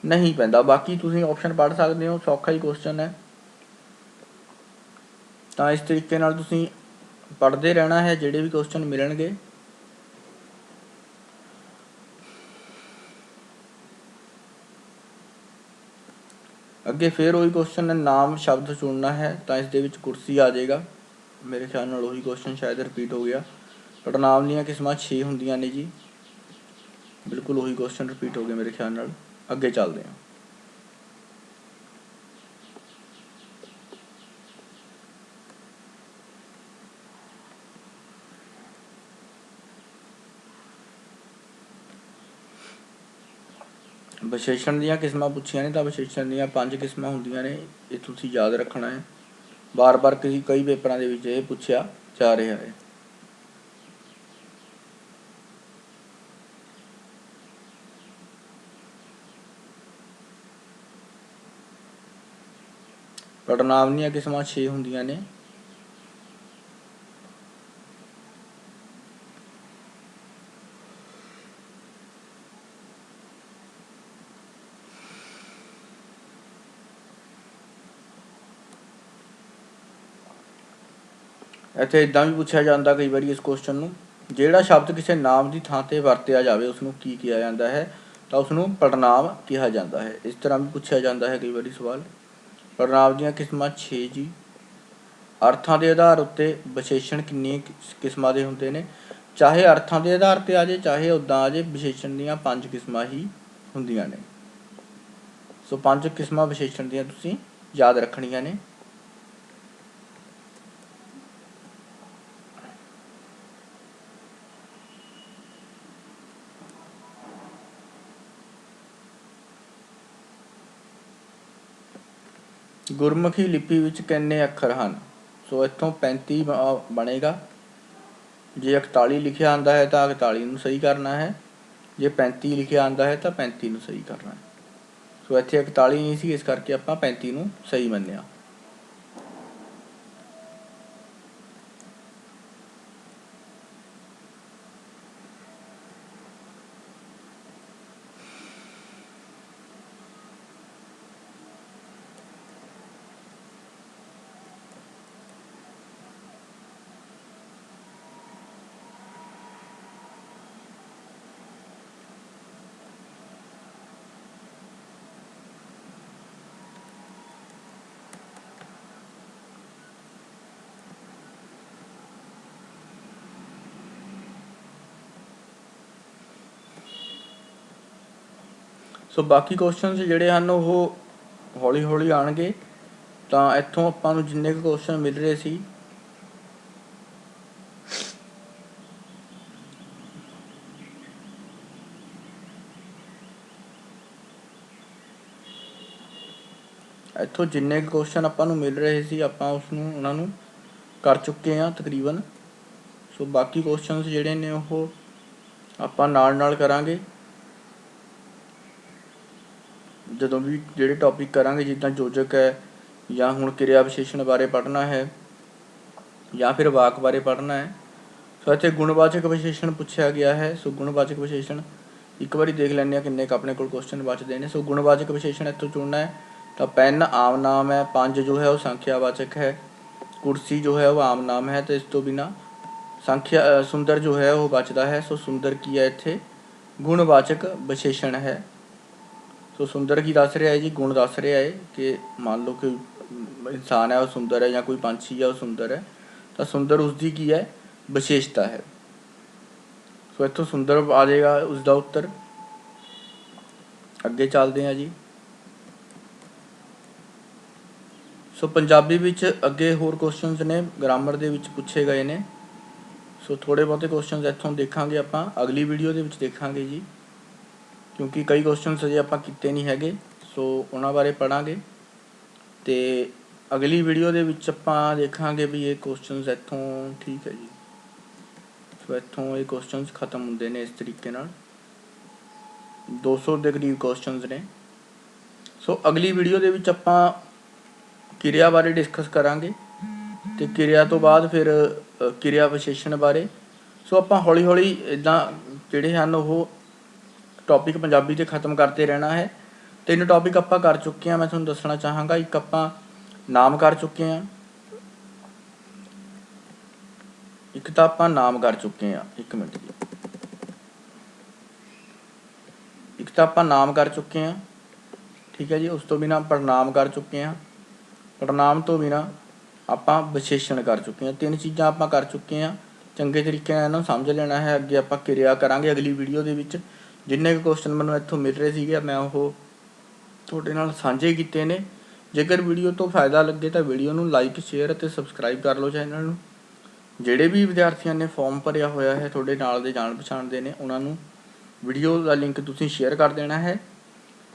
A: ਨਹੀਂ ਪੈਂਦਾ। ਬਾਕੀ ਤੁਸੀਂ ਆਪਸ਼ਨ ਪੜ੍ਹ ਸਕਦੇ ਹੋ, ਸੌਖਾ ਹੀ ਕੁਐਸਚਨ ਹੈ। ਤਾਂ ਇਸ ਤਰੀਕੇ ਨਾਲ ਤੁਸੀਂ ਪੜ੍ਹਦੇ ਰਹਿਣਾ ਹੈ ਜਿਹੜੇ ਵੀ ਕੁਐਸਚਨ ਮਿਲਣਗੇ। ਅੱਗੇ ਫਿਰ ਉਹੀ ਕੁਐਸਚਨ ਹੈ, ਨਾਮ ਸ਼ਬਦ ਚੁਣਨਾ ਹੈ, ਤਾਂ ਇਸ ਦੇ ਵਿੱਚ ਕੁਰਸੀ ਆ ਜਾਏਗਾ। ਮੇਰੇ ਖਿਆਲ ਨਾਲ ਉਹੀ ਕੁਐਸਚਨ ਸ਼ਾਇਦ ਰਿਪੀਟ ਹੋ ਗਿਆ। ਪੜਨਾਮ ਦੀਆਂ ਕਿਸਮਾਂ 6 ਹੁੰਦੀਆਂ ਨੇ ਜੀ, ਬਿਲਕੁਲ ਉਹੀ ਕੁਐਸਚਨ ਰਿਪੀਟ ਹੋ ਗਏ ਮੇਰੇ ਖਿਆਲ ਨਾਲ। ਅੱਗੇ ਚੱਲਦੇ ਹਾਂ। ਵਿਸ਼ੇਸ਼ਣ ਦੀਆਂ ਕਿਸਮਾਂ ਪੁੱਛੀਆਂ ਨੇ, ਤਾਂ ਵਿਸ਼ੇਸ਼ਣ ਦੀਆਂ 5 ਕਿਸਮਾਂ ਹੁੰਦੀਆਂ ਨੇ, ਇਹ ਤੁਸੀਂ ਯਾਦ ਰੱਖਣਾ ਹੈ। ਬਾਰ-ਬਾਰ ਕਈ ਪੇਪਰਾਂ ਦੇ ਵਿੱਚ ਇਹ ਪੁੱਛਿਆ ਜਾ ਰਿਹਾ ਹੈ। ਪੜਨਾਮ ਦੀਆਂ ਕਿਸਮਾਂ 6 ਹੁੰਦੀਆਂ ਨੇ। ਇੱਥੇ ਇੱਦਾਂ ਵੀ ਪੁੱਛਿਆ ਜਾਂਦਾ ਕਈ ਵਾਰੀ ਇਸ ਕੁਐਸਚਨ ਨੂੰ, ਜਿਹੜਾ ਸ਼ਬਦ ਕਿਸੇ ਨਾਮ ਦੀ ਥਾਂ 'ਤੇ ਵਰਤਿਆ ਜਾਵੇ ਉਸਨੂੰ ਕੀ ਕਿਹਾ ਜਾਂਦਾ ਹੈ? ਤਾਂ ਉਸਨੂੰ ਪੜਨਾਮ ਕਿਹਾ ਜਾਂਦਾ ਹੈ। ਇਸ ਤਰ੍ਹਾਂ ਵੀ ਪੁੱਛਿਆ ਜਾਂਦਾ ਹੈ ਕਈ ਵਾਰੀ ਸਵਾਲ। ਪੜਨਾਮ ਦੀਆਂ ਕਿਸਮਾਂ 6 ਜੀ। ਅਰਥਾਂ ਦੇ ਆਧਾਰ ਉੱਤੇ ਵਿਸ਼ੇਸ਼ਣ ਕਿੰਨੀਆਂ ਕਿਸਮਾਂ ਦੇ ਹੁੰਦੇ ਨੇ? ਚਾਹੇ ਅਰਥਾਂ ਦੇ ਆਧਾਰ 'ਤੇ ਆ ਜਾਏ, ਚਾਹੇ ਉੱਦਾਂ ਆ ਜਾਏ, ਵਿਸ਼ੇਸ਼ਣ ਦੀਆਂ 5 ਕਿਸਮਾਂ ਹੀ ਹੁੰਦੀਆਂ ਨੇ। ਸੋ 5 ਕਿਸਮਾਂ ਵਿਸ਼ੇਸ਼ਣ ਦੀਆਂ ਤੁਸੀਂ ਯਾਦ ਰੱਖਣੀਆਂ ਨੇ। ਗੁਰਮੁਖੀ ਲਿਪੀ ਵਿੱਚ ਕਿੰਨੇ ਅੱਖਰ ਹਨ? ਸੋ ਇੱਥੋਂ 35 ਬਣੇਗਾ। ਜੇ 41 ਲਿਖਿਆ ਆਉਂਦਾ ਹੈ ਤਾਂ 41 ਨੂੰ ਸਹੀ ਕਰਨਾ ਹੈ, ਜੇ 35 ਲਿਖਿਆ ਆਉਂਦਾ ਹੈ ਤਾਂ 35 ਨੂੰ ਸਹੀ ਕਰਨਾ ਹੈ। ਸੋ ਇੱਥੇ 41 ਨਹੀਂ ਸੀ, ਇਸ ਕਰਕੇ ਆਪਾਂ 35 ਨੂੰ ਸਹੀ ਮੰਨਿਆ। ਸੋ ਬਾਕੀ ਕੁਐਸਚਨਸ ਜਿਹੜੇ ਹਨ ਉਹ ਹੌਲੀ ਹੌਲੀ ਆਉਣਗੇ। ਤਾਂ ਇੱਥੋਂ ਆਪਾਂ ਨੂੰ ਜਿੰਨੇ ਕੁ ਕੁਐਸਚਨ ਮਿਲ ਰਹੇ ਸੀ ਆਪਾਂ ਨੂੰ ਮਿਲ ਰਹੇ ਸੀ ਆਪਾਂ ਉਹਨਾਂ ਨੂੰ ਕਰ ਚੁੱਕੇ ਹਾਂ ਤਕਰੀਬਨ। ਸੋ ਬਾਕੀ ਕੁਐਸਚਨਸ ਜਿਹੜੇ ਨੇ ਉਹ ਆਪਾਂ ਨਾਲ ਕਰਾਂਗੇ ਜਦੋਂ ਵੀ ਜਿਹੜੇ ਟੌਪਿਕ ਕਰਾਂਗੇ, ਜਿੱਦਾਂ ਯੋਜਕ ਹੈ ਜਾਂ ਹੁਣ ਕਿਰਿਆ ਵਿਸ਼ੇਸ਼ਣ ਬਾਰੇ ਪੜ੍ਹਨਾ ਹੈ ਜਾਂ ਫਿਰ ਵਾਕ ਬਾਰੇ ਪੜ੍ਹਨਾ ਹੈ। ਸੋ ਇੱਥੇ ਗੁਣਵਾਚਕ ਵਿਸ਼ੇਸ਼ਣ ਪੁੱਛਿਆ ਗਿਆ ਹੈ। ਸੋ ਗੁਣਵਾਚਕ ਵਿਸ਼ੇਸ਼ਣ ਇੱਕ ਵਾਰੀ ਦੇਖ ਲੈਂਦੇ ਹਾਂ ਕਿੰਨੇ ਕੁ ਆਪਣੇ ਕੋਲ ਕੁਐਸਚਨ ਬਚਦੇ ਨੇ। ਸੋ ਗੁਣਵਾਚਕ ਵਿਸ਼ੇਸ਼ਣ ਇੱਥੋਂ ਚੁਣਨਾ ਹੈ। ਤਾਂ ਪੈਨ ਆਮ ਨਾਮ ਹੈ, 5 ਜੋ ਹੈ ਉਹ ਸੰਖਿਆਵਾਚਕ ਹੈ, कुर्सी जो है वो आम नाम है, तो इस तो बिना संख्या सुंदर जो है वो बचता है। सो सुंदर की है इत्थे गुणवाचक विशेषण है। सो सुंदर की दस रहा है जी, गुण दस रहा है कि मान लो कि इंसान है वो सुंदर है या कोई पंछी है वो सुंदर है, तो सुंदर उसकी की है विशेषता है। सो इत्थों सुंदर आ जाएगा उसका उत्तर। अगे चलते हैं जी। सो पंजाबी विच अगे होर क्वेश्चनस ने ग्रामर दे विच पूछे गए ने। सो थोड़े बहुते क्वेश्चन इत्थों देखांगे आपां अगली वीडियो दे विच देखांगे जी, क्योंकि कई क्वेश्चन अजे आपां कीते नहीं हैगे। सो उन्हां बारे पढ़ांगे ते अगली वीडियो दे विच आपां देखांगे भी ये क्वेश्चनस इत्थों ठीक है जी। सो इत्थों ये क्वेश्चनस खत्म होंदे ने इस तरीके नाल, 200 के करीब क्वेश्चनस ने। सो अगली वीडियो दे विच आपां किरिया बारे डिस्कस करांगे ते किरिया तो बाद फिर किरिया विशेषण बारे। सो आपां हौली हौली इदां जिहड़े हन ओह टॉपिक पंजाबी ते खत्म करते रहना है। 3 टॉपिक आपां कर चुके हैं, मैं तुहानूं दसना चाहांगा। एक आपां नाम कर चुके हैं, एक तो आपां नाम कर चुके हैं, 1 मिनट जी, एक तो आपां नाम कर चुके हैं, ठीक है जी। उस तो बिना पड़नाम कर चुके हैं, पड़नाम तो बिना आपां विशेषण कर चुके हैं। 3 चीज़ां आपां कर चुके हैं। चंगे तरीके नाल इन्हां नूं समझ लेना है। अगे आपां किरिया करांगे अगली वीडियो दे विच। जिन्ने क्वेश्चन मैनूं इत्थों मिल रहे सीगे मैं ओह तुहाडे नाल साझे कीते ने। जेकर वीडियो तो फायदा लगे तो वीडियो नूं लाइक शेयर ते सबसक्राइब कर लो चैनल नूं। ਜਿਹੜੇ भी विद्यार्थियों ने फॉर्म भरिया होया है ਤੁਹਾਡੇ ਨਾਲ ਦੇ ਜਾਣ ਪਛਾਣ ਦੇ ਨੇ, ਉਹਨਾਂ ਨੂੰ ਵੀਡੀਓ ਦਾ ਲਿੰਕ ਤੁਸੀਂ ਸ਼ੇਅਰ ਕਰ ਦੇਣਾ ਹੈ।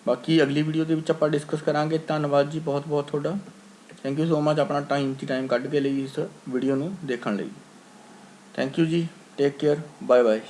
A: ਬਾਕੀ ਅਗਲੀ ਵੀਡੀਓ ਦੇ ਵਿੱਚ ਆਪਾਂ ਡਿਸਕਸ ਕਰਾਂਗੇ। ਧੰਨਵਾਦ ਜੀ ਬਹੁਤ ਬਹੁਤ ਤੁਹਾਡਾ। ਥੈਂਕ ਯੂ ਸੋ ਮਚ ਆਪਣਾ ਟਾਈਮ ਕੱਢ ਕੇ ਲਈ ਇਸ ਵੀਡੀਓ ਨੂੰ ਦੇਖਣ ਲਈ। ਥੈਂਕ ਯੂ ਜੀ, ਟੇਕ ਕੇਅਰ, ਬਾਏ ਬਾਏ।